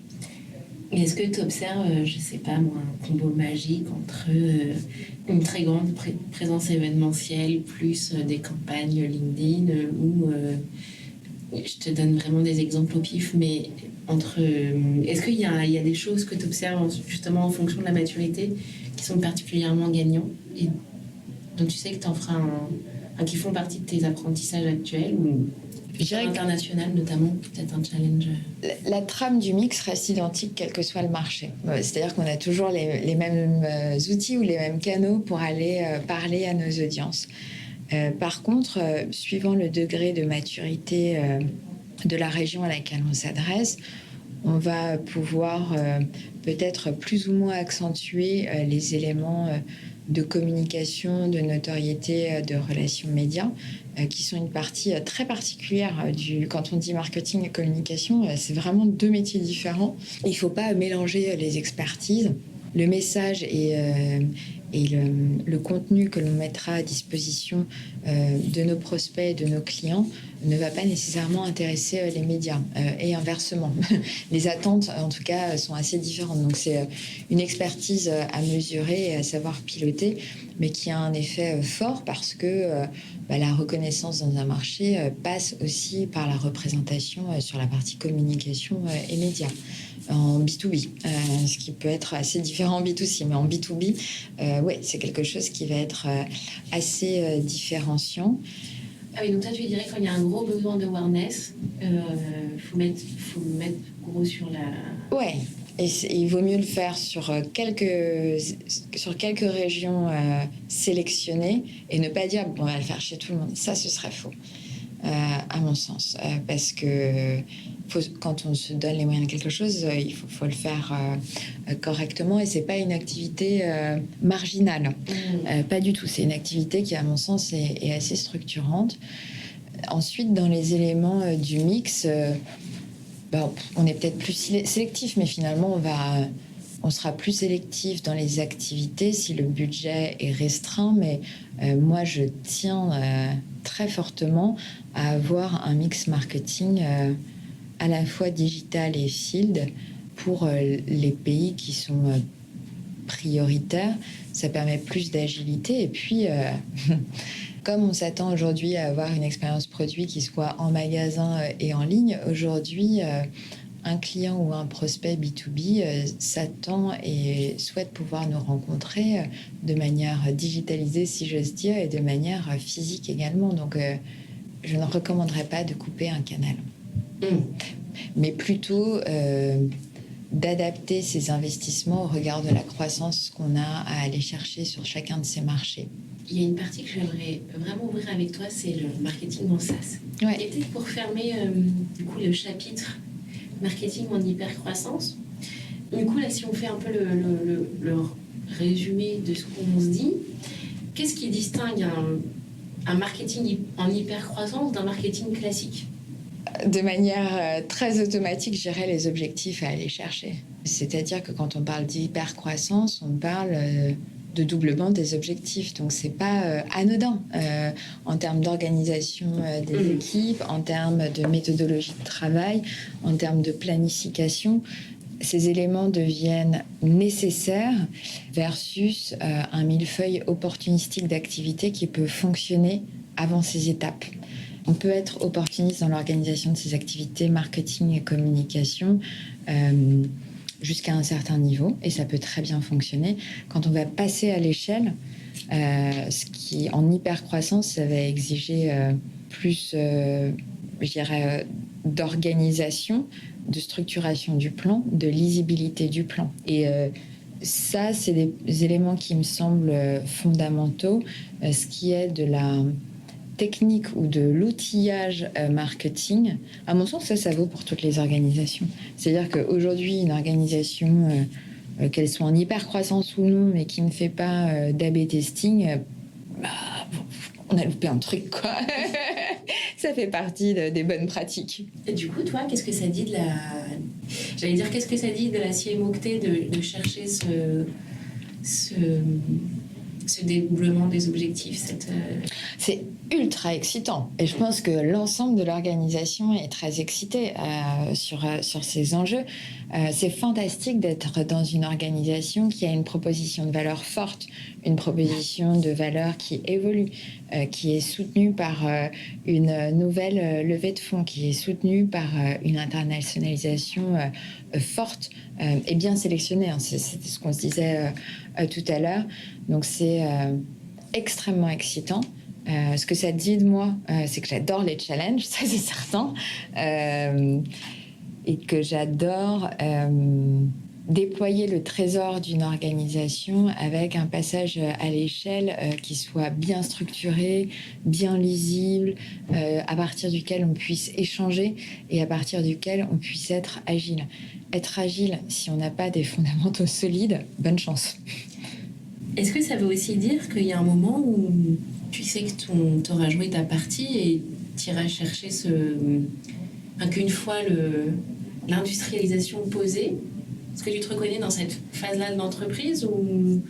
Et est-ce que tu observes, je ne sais pas moi, un combo magique entre une très grande présence événementielle plus des campagnes LinkedIn ou je te donne vraiment des exemples au pif, mais est-ce qu'il y a des choses que tu observes justement en fonction de la maturité qui sont particulièrement gagnants et dont tu sais que tu en feras qui font partie de tes apprentissages actuels ou international notamment, peut-être un challenge? La trame du mix reste identique quel que soit le marché. C'est-à-dire qu'on a toujours les mêmes outils ou les mêmes canaux pour aller parler à nos audiences. Par contre, suivant le degré de maturité de la région à laquelle on s'adresse, on va pouvoir peut-être plus ou moins accentuer les éléments de communication, de notoriété, de relations médias, qui sont une partie très particulière quand on dit marketing et communication, c'est vraiment deux métiers différents. Il ne faut pas mélanger les expertises. Le message et le contenu que l'on mettra à disposition de nos prospects et de nos clients ne va pas nécessairement intéresser les médias et inversement. Les attentes, en tout cas, sont assez différentes. Donc, c'est une expertise à mesurer et à savoir piloter, mais qui a un effet fort parce que la reconnaissance dans un marché passe aussi par la représentation sur la partie communication et médias. En B2B, ce qui peut être assez différent en B2C, mais en B2B, c'est quelque chose qui va être assez différenciant. Ah oui, donc toi tu dirais qu'il y a un gros besoin d'awareness, faut mettre gros sur la... Ouais, et il vaut mieux le faire sur quelques régions sélectionnées et ne pas dire on va le faire chez tout le monde. Ça, ce serait faux, à mon sens, parce que quand on se donne les moyens de quelque chose, il faut le faire correctement et c'est pas une activité marginale, pas du tout. C'est une activité qui, à mon sens, est assez structurante. Ensuite, dans les éléments du mix, on est peut-être plus sélectif, mais finalement, on sera plus sélectif dans les activités si le budget est restreint. Mais moi, je tiens très fortement à avoir un mix marketing à la fois digital et field pour les pays qui sont prioritaires. Ça permet plus d'agilité. Et puis, comme on s'attend aujourd'hui à avoir une expérience produit qui soit en magasin et en ligne, aujourd'hui, un client ou un prospect B2B s'attend et souhaite pouvoir nous rencontrer de manière digitalisée, si j'ose dire, et de manière physique également. Donc, je ne recommanderais pas de couper un canal. mais plutôt d'adapter ses investissements au regard de la croissance qu'on a à aller chercher sur chacun de ces marchés. Il y a une partie que j'aimerais vraiment ouvrir avec toi, c'est le marketing en SaaS. Ouais. Et peut-être pour fermer du coup le chapitre marketing en hypercroissance, du coup là si on fait un peu le résumé de ce qu'on se dit, qu'est-ce qui distingue un marketing en hypercroissance d'un marketing classique? De manière très automatique, je dirais les objectifs à aller chercher. C'est-à-dire que quand on parle d'hypercroissance, on parle de doublement des objectifs. Donc, c'est pas anodin en termes d'organisation des équipes, en termes de méthodologie de travail, en termes de planification. Ces éléments deviennent nécessaires versus un millefeuille opportunistique d'activités qui peut fonctionner avant ces étapes. On peut être opportuniste dans l'organisation de ces activités marketing et communication jusqu'à un certain niveau, et ça peut très bien fonctionner. Quand on va passer à l'échelle, ce qui en hypercroissance, ça va exiger plus, je dirais, d'organisation, de structuration du plan, de lisibilité du plan. Et ça, c'est des éléments qui me semblent fondamentaux. Ce qui est de la technique ou de l'outillage marketing, à mon sens, ça vaut pour toutes les organisations. C'est-à-dire qu'aujourd'hui, une organisation, qu'elle soit en hypercroissance ou non, mais qui ne fait pas d'A/B testing, on a loupé un truc, quoi. Ça fait partie des bonnes pratiques. Et du coup, toi, qu'est-ce que ça dit de la... J'allais dire, qu'est-ce que ça dit de la CMO que t'es de chercher ce dédoublement des objectifs, C'est ultra excitant. Et je pense que l'ensemble de l'organisation est très excité sur ces enjeux. C'est fantastique d'être dans une organisation qui a une proposition de valeur forte, une proposition de valeur qui évolue, qui est soutenue par une nouvelle levée de fonds, qui est soutenue par une internationalisation forte et bien sélectionnée. C'est ce qu'on se disait tout à l'heure. Donc c'est extrêmement excitant. Ce que ça dit de moi, c'est que j'adore les challenges, ça c'est certain, et que j'adore déployer le trésor d'une organisation avec un passage à l'échelle qui soit bien structuré, bien lisible, à partir duquel on puisse échanger et à partir duquel on puisse être agile. Être agile, si on n'a pas des fondamentaux solides, bonne chance. Est-ce que ça veut aussi dire qu'il y a un moment où tu sais que tu auras joué ta partie et tu iras chercher qu'une fois l'industrialisation posée, est-ce que tu te reconnais dans cette phase-là de l'entreprise ou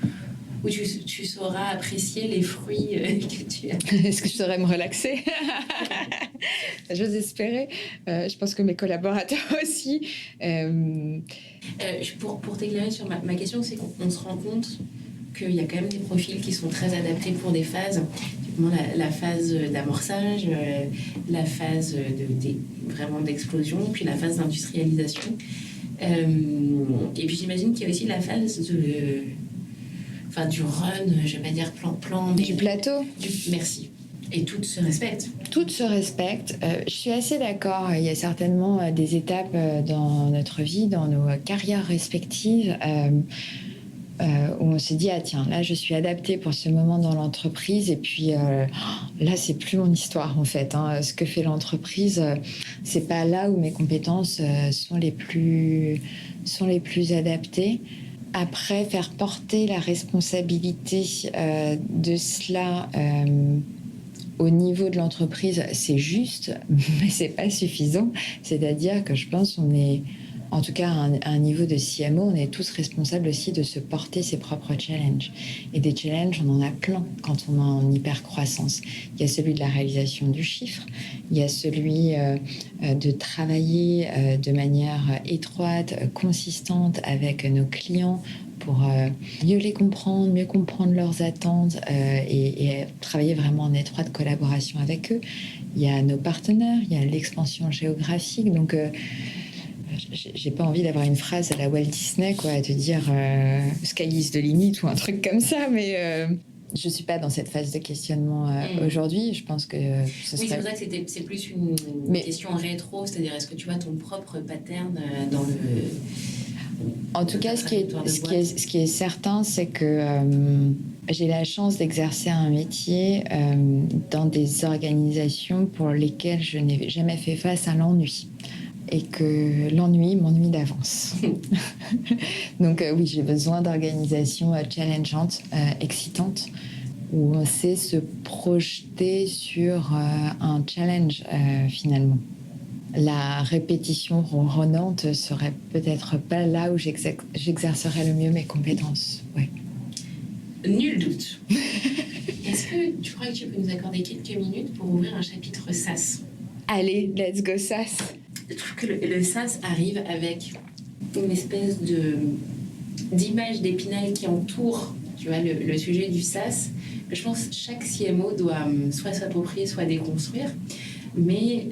tu sauras apprécier les fruits que tu as? Est-ce que je saurais me relaxer? J'ose espérer. Je pense que mes collaborateurs aussi. Pour t'éclairer sur ma question, c'est qu'on se rend compte qu'il y a quand même des profils qui sont très adaptés pour des phases, typiquement la phase d'amorçage, la phase vraiment d'explosion, puis la phase d'industrialisation. Et puis j'imagine qu'il y a aussi la phase du run, je vais pas dire plan, mais... Du plateau. Merci. Et toutes se respectent. Toutes se respectent. Je suis assez d'accord. Il y a certainement des étapes dans notre vie, dans nos carrières respectives, où on se dit ah tiens, là je suis adaptée pour ce moment dans l'entreprise, et puis là c'est plus mon histoire en fait, hein. Ce que fait l'entreprise, c'est pas là où mes compétences sont les plus adaptées. Après, faire porter la responsabilité de cela au niveau de l'entreprise, c'est juste, mais c'est pas suffisant. C'est-à-dire que je pense qu'on est, en tout cas à un niveau de CMO, on est tous responsables aussi de se porter ses propres challenges. Et des challenges, on en a plein quand on est en hyper-croissance. Il y a celui de la réalisation du chiffre, il y a celui de travailler de manière étroite, consistante avec nos clients pour mieux les comprendre, mieux comprendre leurs attentes et travailler vraiment en étroite collaboration avec eux. Il y a nos partenaires, il y a l'expansion géographique, donc... j'ai pas envie d'avoir une phrase à la Walt Disney, quoi, à te dire sky is the limit ou un truc comme ça, mais je ne suis pas dans cette phase de questionnement aujourd'hui. Je pense que ce serait... Oui, c'est pour ça que c'est plus une question rétro, c'est-à-dire est-ce que tu vois ton propre pattern dans le... En tout cas, ce qui est certain, c'est que j'ai la chance d'exercer un métier dans des organisations pour lesquelles je n'ai jamais fait face à l'ennui. Et que l'ennui m'ennuie d'avance. Donc oui, j'ai besoin d'organisations challengeantes, excitantes, où on sait se projeter sur un challenge finalement. La répétition ronronnante serait peut-être pas là où j'exercerais le mieux mes compétences. Ouais. Nul doute. Est-ce que tu crois que tu peux nous accorder quelques minutes pour ouvrir un chapitre SaaS ? Allez, let's go SaaS. Je trouve que le SaaS arrive avec une espèce d'image d'Épinal qui entoure, tu vois, le sujet du SaaS. Je pense que chaque CMO doit soit s'approprier, soit déconstruire. Mais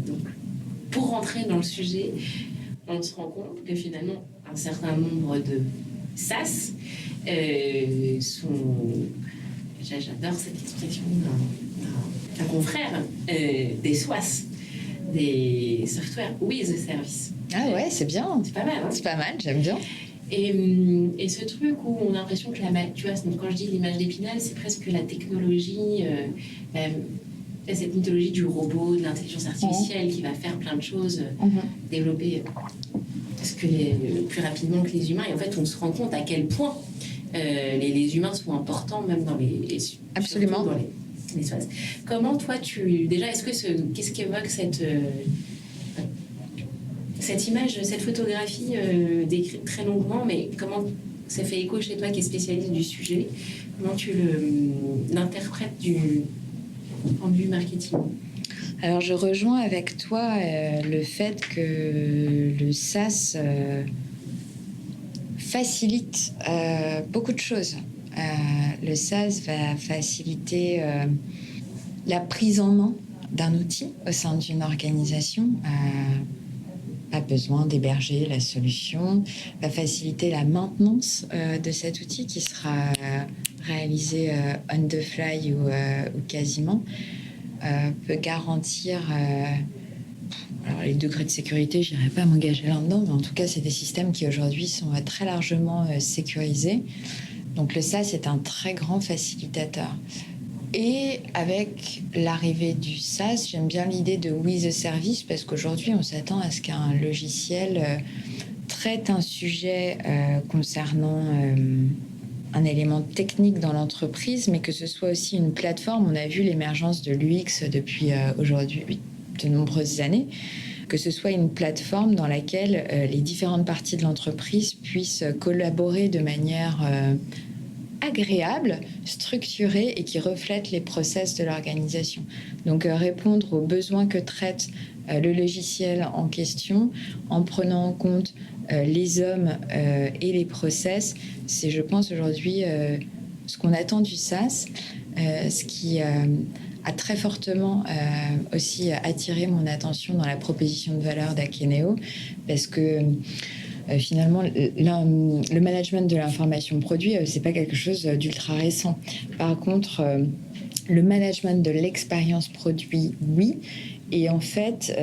donc, pour rentrer dans le sujet, on se rend compte que finalement, un certain nombre de SaaS sont... J'adore cette expression d'un confrère, des SOAS, des Software with a Service. Ah ouais, c'est bien. C'est pas mal, hein ? C'est pas mal, j'aime bien. Et ce truc où on a l'impression que tu vois, quand je dis l'image d'Épinal, c'est presque la technologie, cette mythologie du robot, de l'intelligence artificielle qui va faire plein de choses, développer plus rapidement que les humains. Et en fait, on se rend compte à quel point les humains sont importants, même dans Absolument. Dans les SOAS. Comment toi, déjà, qu'est-ce qu'évoque cette image, cette photographie décrite très longuement, mais comment ça fait écho chez toi qui est spécialiste du sujet? Comment tu l'interprètes du point de vue marketing? Alors, je rejoins avec toi le fait que le SaaS facilite beaucoup de choses. Le SaaS va faciliter la prise en main d'un outil au sein d'une organisation. Pas besoin d'héberger la solution, va faciliter la maintenance de cet outil qui sera réalisé on the fly ou quasiment, peut garantir alors les degrés de sécurité, je n'irai pas m'engager là-dedans, mais en tout cas c'est des systèmes qui aujourd'hui sont très largement sécurisés. Donc le SaaS est un très grand facilitateur. Et avec l'arrivée du SaaS, j'aime bien l'idée de with a service parce qu'aujourd'hui, on s'attend à ce qu'un logiciel traite un sujet concernant un élément technique dans l'entreprise, mais que ce soit aussi une plateforme. On a vu l'émergence de l'UX depuis aujourd'hui de nombreuses années, que ce soit une plateforme dans laquelle les différentes parties de l'entreprise puissent collaborer de manière agréable, structurée et qui reflète les process de l'organisation. Donc répondre aux besoins que traite le logiciel en question en prenant en compte les hommes et les process, c'est je pense aujourd'hui ce qu'on attend du SaaS, ce qui a très fortement aussi attiré mon attention dans la proposition de valeur d'Akeneo parce que finalement, le management de l'information produit, c'est pas quelque chose d'ultra récent. Par contre, le management de l'expérience produit, oui. Et en fait,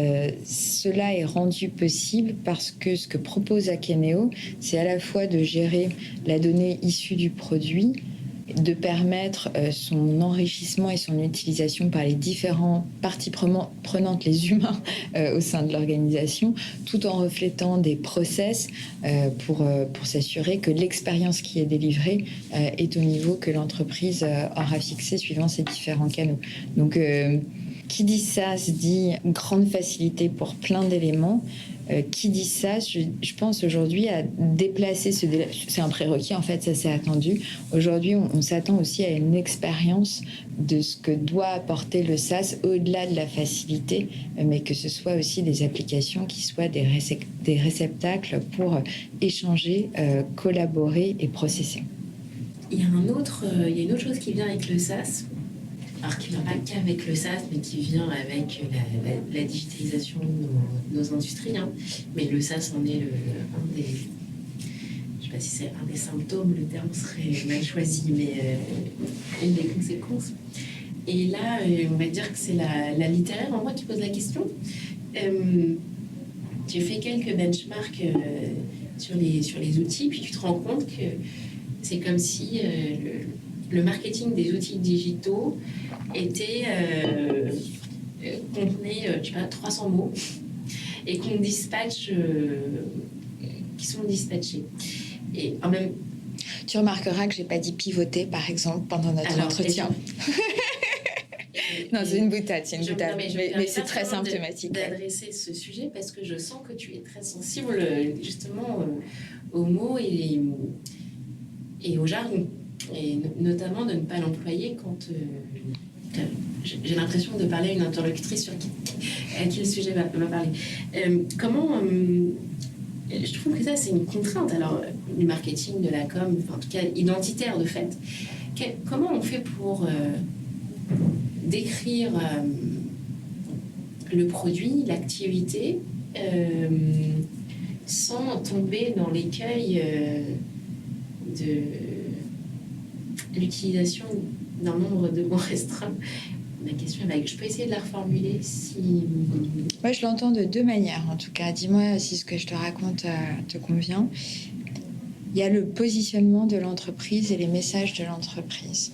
cela est rendu possible parce que ce que propose Akeneo, c'est à la fois de gérer la donnée issue du produit, de permettre son enrichissement et son utilisation par les différentes parties prenantes, les humains au sein de l'organisation, tout en reflétant des process pour s'assurer que l'expérience qui est délivrée est au niveau que l'entreprise aura fixé suivant ses différents canaux. Donc, qui dit ça se dit grande facilité pour plein d'éléments. Qui dit ça, je pense aujourd'hui à déplacer ce délai. C'est un prérequis, en fait, ça s'est attendu. Aujourd'hui, on s'attend aussi à une expérience de ce que doit apporter le SaaS au-delà de la facilité, mais que ce soit aussi des applications qui soient des réceptacles pour échanger, collaborer et processer. Il y a une autre chose qui vient avec le SaaS. Alors qui ne vient pas qu'avec le SaaS, mais qui vient avec la digitalisation de nos industries. Hein. Mais le SaaS en est un des... Je ne sais pas si c'est un des symptômes, le terme serait mal choisi, mais une des conséquences. Et là, on va dire que c'est la littéraire en moi qui pose la question. Tu fais quelques benchmarks sur les outils, puis tu te rends compte que c'est comme si le marketing des outils digitaux était contenait, 300 mots et qu'on dispatche, qui sont dispatchés. Et en même... Tu remarqueras que j'ai pas dit pivoter, par exemple, pendant notre entretien. Non, c'est une boutade, mais c'est très symptomatique. D'adresser ce sujet parce que je sens que tu es très sensible justement aux mots et au jargon, et notamment de ne pas l'employer quand j'ai l'impression de parler à une interlocutrice à qui le sujet va parler. Comment je trouve que ça c'est une contrainte alors du marketing, de la com, en tout cas identitaire de fait. Comment on fait pour décrire le produit, l'activité, sans tomber dans l'écueil de l'utilisation d'un nombre de mots restreint? Ma question est vague. Je peux essayer de la reformuler si... Moi, je l'entends de deux manières, en tout cas. Dis-moi si ce que je te raconte te convient. Il y a le positionnement de l'entreprise et les messages de l'entreprise.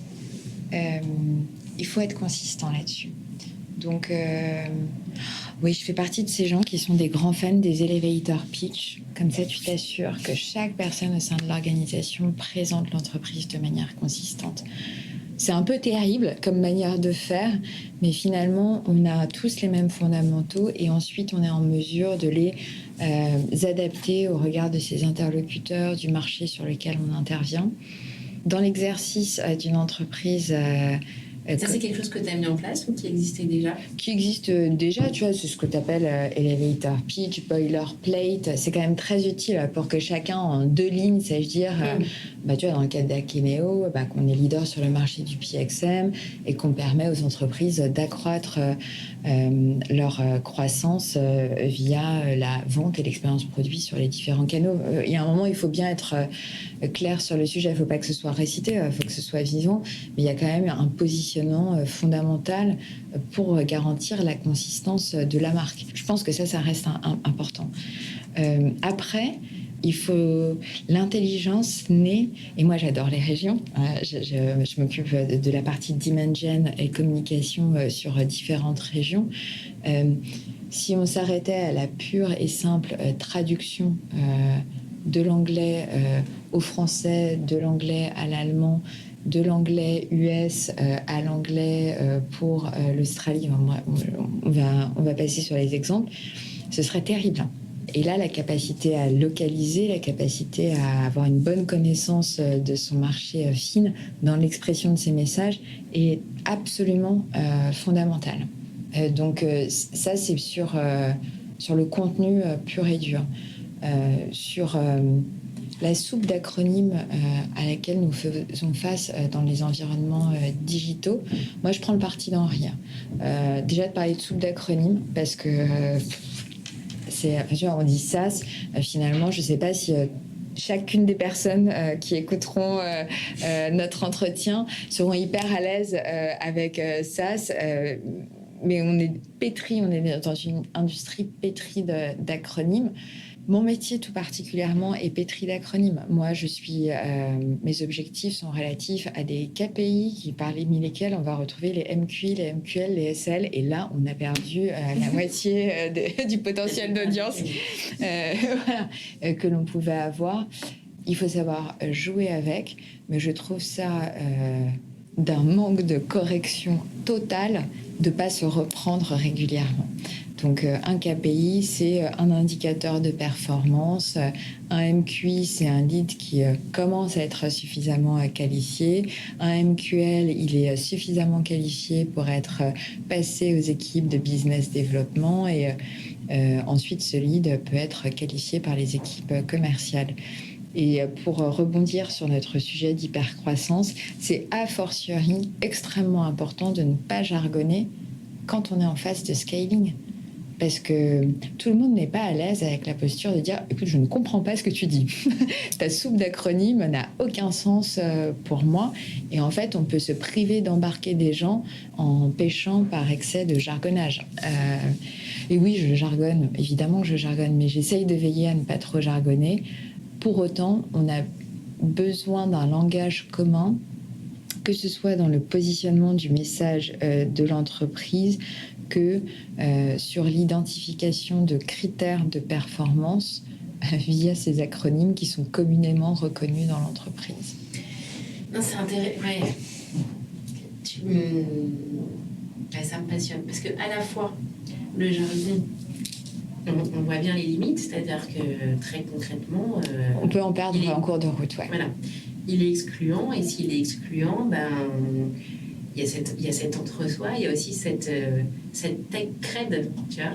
Il faut être consistant là-dessus. Donc, oui, je fais partie de ces gens qui sont des grands fans des elevator pitch. Comme ça, tu t'assures que chaque personne au sein de l'organisation présente l'entreprise de manière consistante. C'est un peu terrible comme manière de faire, mais finalement, on a tous les mêmes fondamentaux et ensuite, on est en mesure de les adapter au regard de ses interlocuteurs, du marché sur lequel on intervient. Dans l'exercice d'une entreprise... Ça, c'est quelque chose que tu as mis en place ou qui existait déjà? Qui existe déjà, tu vois, c'est ce que tu appelles elevator pitch, boilerplate. C'est quand même très utile pour que chacun, en 2 lignes, sache dire, tu vois, dans le cadre d'Akeneo, qu'on est leader sur le marché du PXM et qu'on permet aux entreprises d'accroître leur croissance via la vente et l'expérience produit sur les différents canaux. Il y a un moment, il faut bien être clair sur le sujet. Il ne faut pas que ce soit récité, il faut que ce soit vivant, mais il y a quand même un positionnement fondamental pour garantir la consistance de la marque. Je pense que ça reste important. Après, il faut l'intelligence née, et moi j'adore les régions, je m'occupe de la partie demand gen et communication sur différentes régions. Si on s'arrêtait à la pure et simple traduction de l'anglais au français, de l'anglais à l'allemand, de l'anglais US à l'anglais pour l'Australie, on va passer sur les exemples, ce serait terrible. Et là, la capacité à localiser, la capacité à avoir une bonne connaissance de son marché fine dans l'expression de ses messages est absolument fondamentale. Donc ça, c'est sur le contenu pur et dur. Sur la soupe d'acronymes à laquelle nous faisons face dans les environnements digitaux, moi, je prends le parti d'en rire. Déjà, de parler de soupe d'acronymes, parce que... on dit SaaS, finalement, je ne sais pas si chacune des personnes qui écouteront notre entretien seront hyper à l'aise avec SaaS, mais on est dans une industrie pétrie d'acronymes. Mon métier tout particulièrement est pétri d'acronymes. Moi, mes objectifs sont relatifs à des KPI parmi lesquels on va retrouver les MQI, les MQL, les SL. Et là, on a perdu la moitié du potentiel d'audience que l'on pouvait avoir. Il faut savoir jouer avec, mais je trouve ça d'un manque de correction totale de ne pas se reprendre régulièrement. Donc un KPI, c'est un indicateur de performance. Un MQI, c'est un lead qui commence à être suffisamment qualifié. Un MQL, il est suffisamment qualifié pour être passé aux équipes de business développement. Et ensuite, ce lead peut être qualifié par les équipes commerciales. Et pour rebondir sur notre sujet d'hypercroissance, c'est a fortiori extrêmement important de ne pas jargonner quand on est en phase de scaling. parce que tout le monde n'est pas à l'aise avec la posture de dire « Écoute, je ne comprends pas ce que tu dis. Ta soupe d'acronyme n'a aucun sens pour moi. » Et en fait, on peut se priver d'embarquer des gens en péchant par excès de jargonnage. Et oui, je jargonne, évidemment que je jargonne, mais j'essaye de veiller à ne pas trop jargonner. Pour autant, on a besoin d'un langage commun, que ce soit dans le positionnement du message de l'entreprise, que sur l'identification de critères de performance via ces acronymes qui sont communément reconnus dans l'entreprise. Non, c'est intéressant. Ouais. Ça me passionne parce que à la fois le jargon, on voit bien les limites, c'est-à-dire que très concrètement, on peut en perdre en cours de route. Ouais. Voilà, il est excluant et s'il est excluant, il y a cet entre-soi, il y a aussi cette tech cred, tu vois,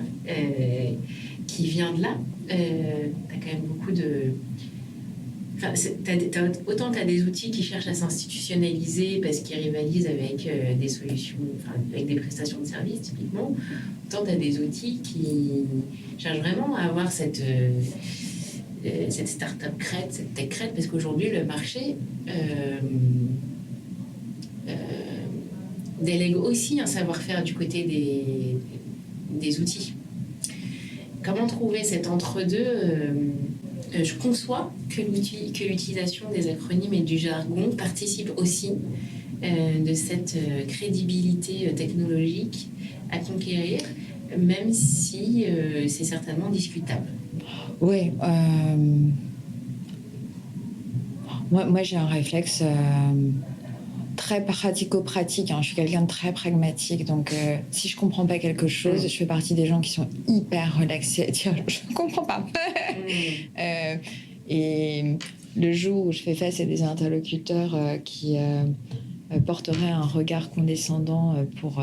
qui vient de là. T'as quand même beaucoup de... Enfin, autant tu as des outils qui cherchent à s'institutionnaliser parce qu'ils rivalisent avec des solutions, avec des prestations de services typiquement, autant tu as des outils qui cherchent vraiment à avoir cette start-up cred, cette tech cred, parce qu'aujourd'hui le marché délègue aussi un savoir-faire du côté des outils. Comment trouver cet entre-deux je conçois que l'utilisation des acronymes et du jargon participe aussi de cette crédibilité technologique à conquérir, même si c'est certainement discutable. Oui. Moi, j'ai un réflexe très pratico-pratique. Je suis quelqu'un de très pragmatique. Donc, si je ne comprends pas quelque chose, je fais partie des gens qui sont hyper relaxés à dire « je ne comprends pas ». Et le jour où je fais face à des interlocuteurs qui porteraient un regard condescendant pour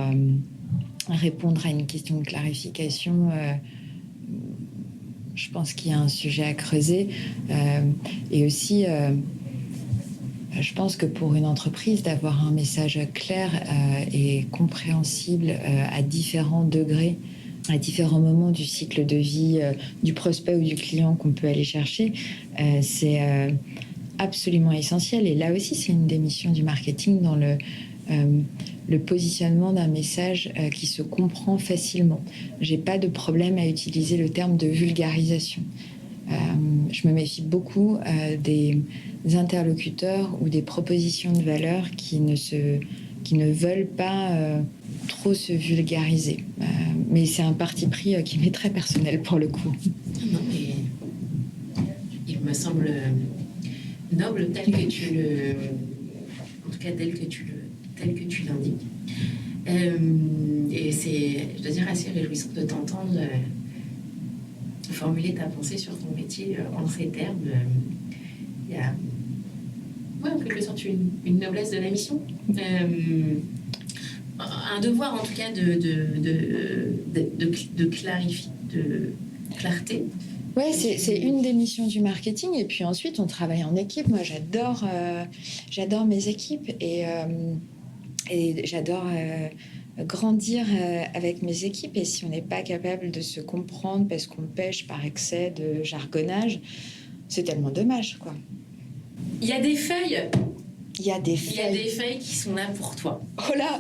répondre à une question de clarification, je pense qu'il y a un sujet à creuser. Et aussi... je pense que pour une entreprise, d'avoir un message clair et compréhensible à différents degrés, à différents moments du cycle de vie du prospect ou du client qu'on peut aller chercher, c'est absolument essentiel. Et là aussi, c'est une des missions du marketing dans le positionnement d'un message qui se comprend facilement. J'ai pas de problème à utiliser le terme de vulgarisation. Je me méfie beaucoup des interlocuteurs ou des propositions de valeur qui ne veulent pas trop se vulgariser. Mais c'est un parti pris qui m'est très personnel pour le coup. Non, mais il me semble noble tel que tu le... En tout cas, tel que tu l'indiques. Et c'est, je dois dire, assez réjouissant de t'entendre formuler ta pensée sur ton métier en ces termes. Il y a, en quelque sorte, une noblesse de la mission. Un devoir, en tout cas, de clarté. Ouais, c'est une des missions du marketing. Et puis ensuite, on travaille en équipe. Moi, j'adore mes équipes et j'adore grandir avec mes équipes. Et si on n'est pas capable de se comprendre parce qu'on pêche par excès de jargonnage, c'est tellement dommage, quoi. Il y a des feuilles. Il y a des feuilles qui sont là pour toi. Oh là.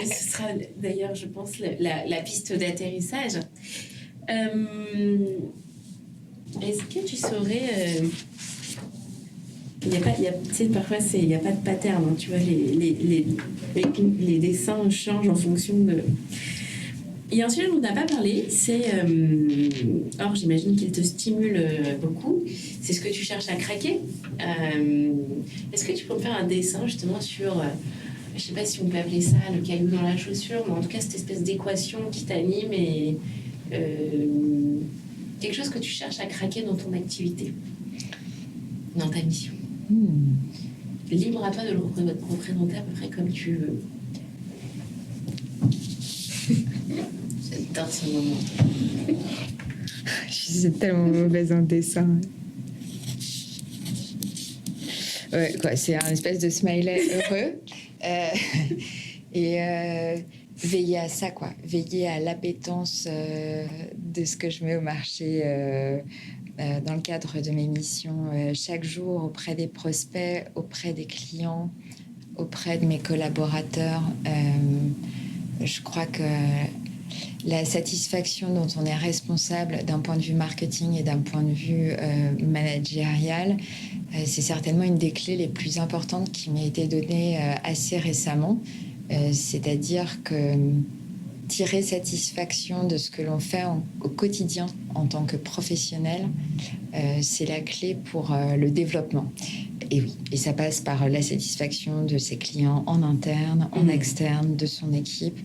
Et ce sera d'ailleurs, je pense, la piste d'atterrissage. Est-ce que tu saurais... parfois, il n'y a pas de pattern. Hein, tu vois, les dessins changent en fonction de... Il y a un sujet dont on n'a pas parlé, c'est... or, j'imagine qu'il te stimule beaucoup. C'est ce que tu cherches à craquer. Est-ce que tu peux me faire un dessin, justement, sur... je ne sais pas si on peut appeler ça le caillou dans la chaussure, mais en tout cas, cette espèce d'équation qui t'anime et... quelque chose que tu cherches à craquer dans ton activité, dans ta mission. Libre à toi de le représenter à peu près comme tu veux. J'adore ce moment. Je suis tellement mauvaise en dessin. Ouais, quoi, c'est un espèce de smiley heureux. veiller à ça, quoi. Veiller à l'appétence de ce que je mets au marché dans le cadre de mes missions chaque jour auprès des prospects, auprès des clients, auprès de mes collaborateurs. Je crois que la satisfaction dont on est responsable d'un point de vue marketing et d'un point de vue managérial, c'est certainement une des clés les plus importantes qui m'a été donnée assez récemment. C'est-à-dire que tirer satisfaction de ce que l'on fait au quotidien en tant que professionnel, c'est la clé pour le développement. Et oui, et ça passe par la satisfaction de ses clients en interne, en externe, de son équipe.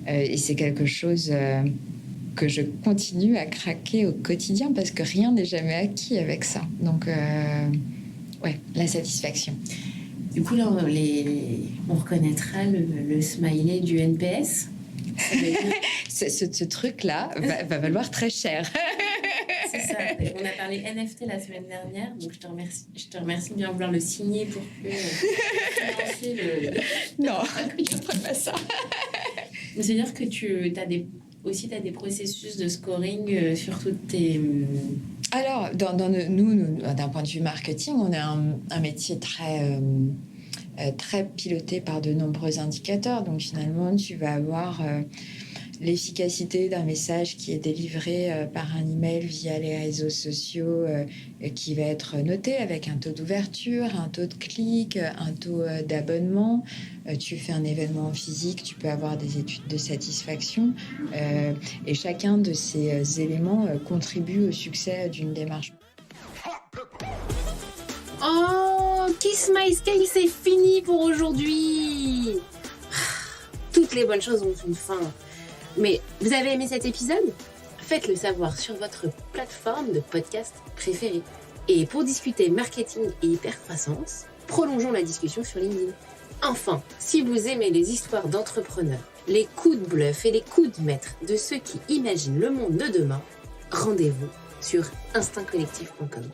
Et c'est quelque chose que je continue à craquer au quotidien parce que rien n'est jamais acquis avec ça. Donc, ouais, la satisfaction. Du coup, là, on reconnaîtra le smiley du NPS. Ce truc-là va valoir très cher. C'est ça. On a parlé NFT la semaine dernière, donc je te remercie de bien vouloir le signer pour financer le... Non, je ne ferai pas ça. C'est-à-dire que tu as des processus de scoring sur toutes tes... Alors, nous, d'un point de vue marketing, on a un métier très piloté par de nombreux indicateurs. Donc, finalement, tu vas avoir l'efficacité d'un message qui est délivré par un email via les réseaux sociaux qui va être noté avec un taux d'ouverture, un taux de clic, un taux d'abonnement. Tu fais un événement physique, tu peux avoir des études de satisfaction. Et chacun de ces éléments contribue au succès d'une démarche. Oh, Kiss My Scale, c'est fini pour aujourd'hui. Toutes les bonnes choses ont une fin. Mais vous avez aimé cet épisode ? Faites-le savoir sur votre plateforme de podcast préférée. Et pour discuter marketing et hypercroissance, prolongeons la discussion sur LinkedIn. Enfin, si vous aimez les histoires d'entrepreneurs, les coups de bluff et les coups de maître de ceux qui imaginent le monde de demain, rendez-vous sur instinct collectif.com.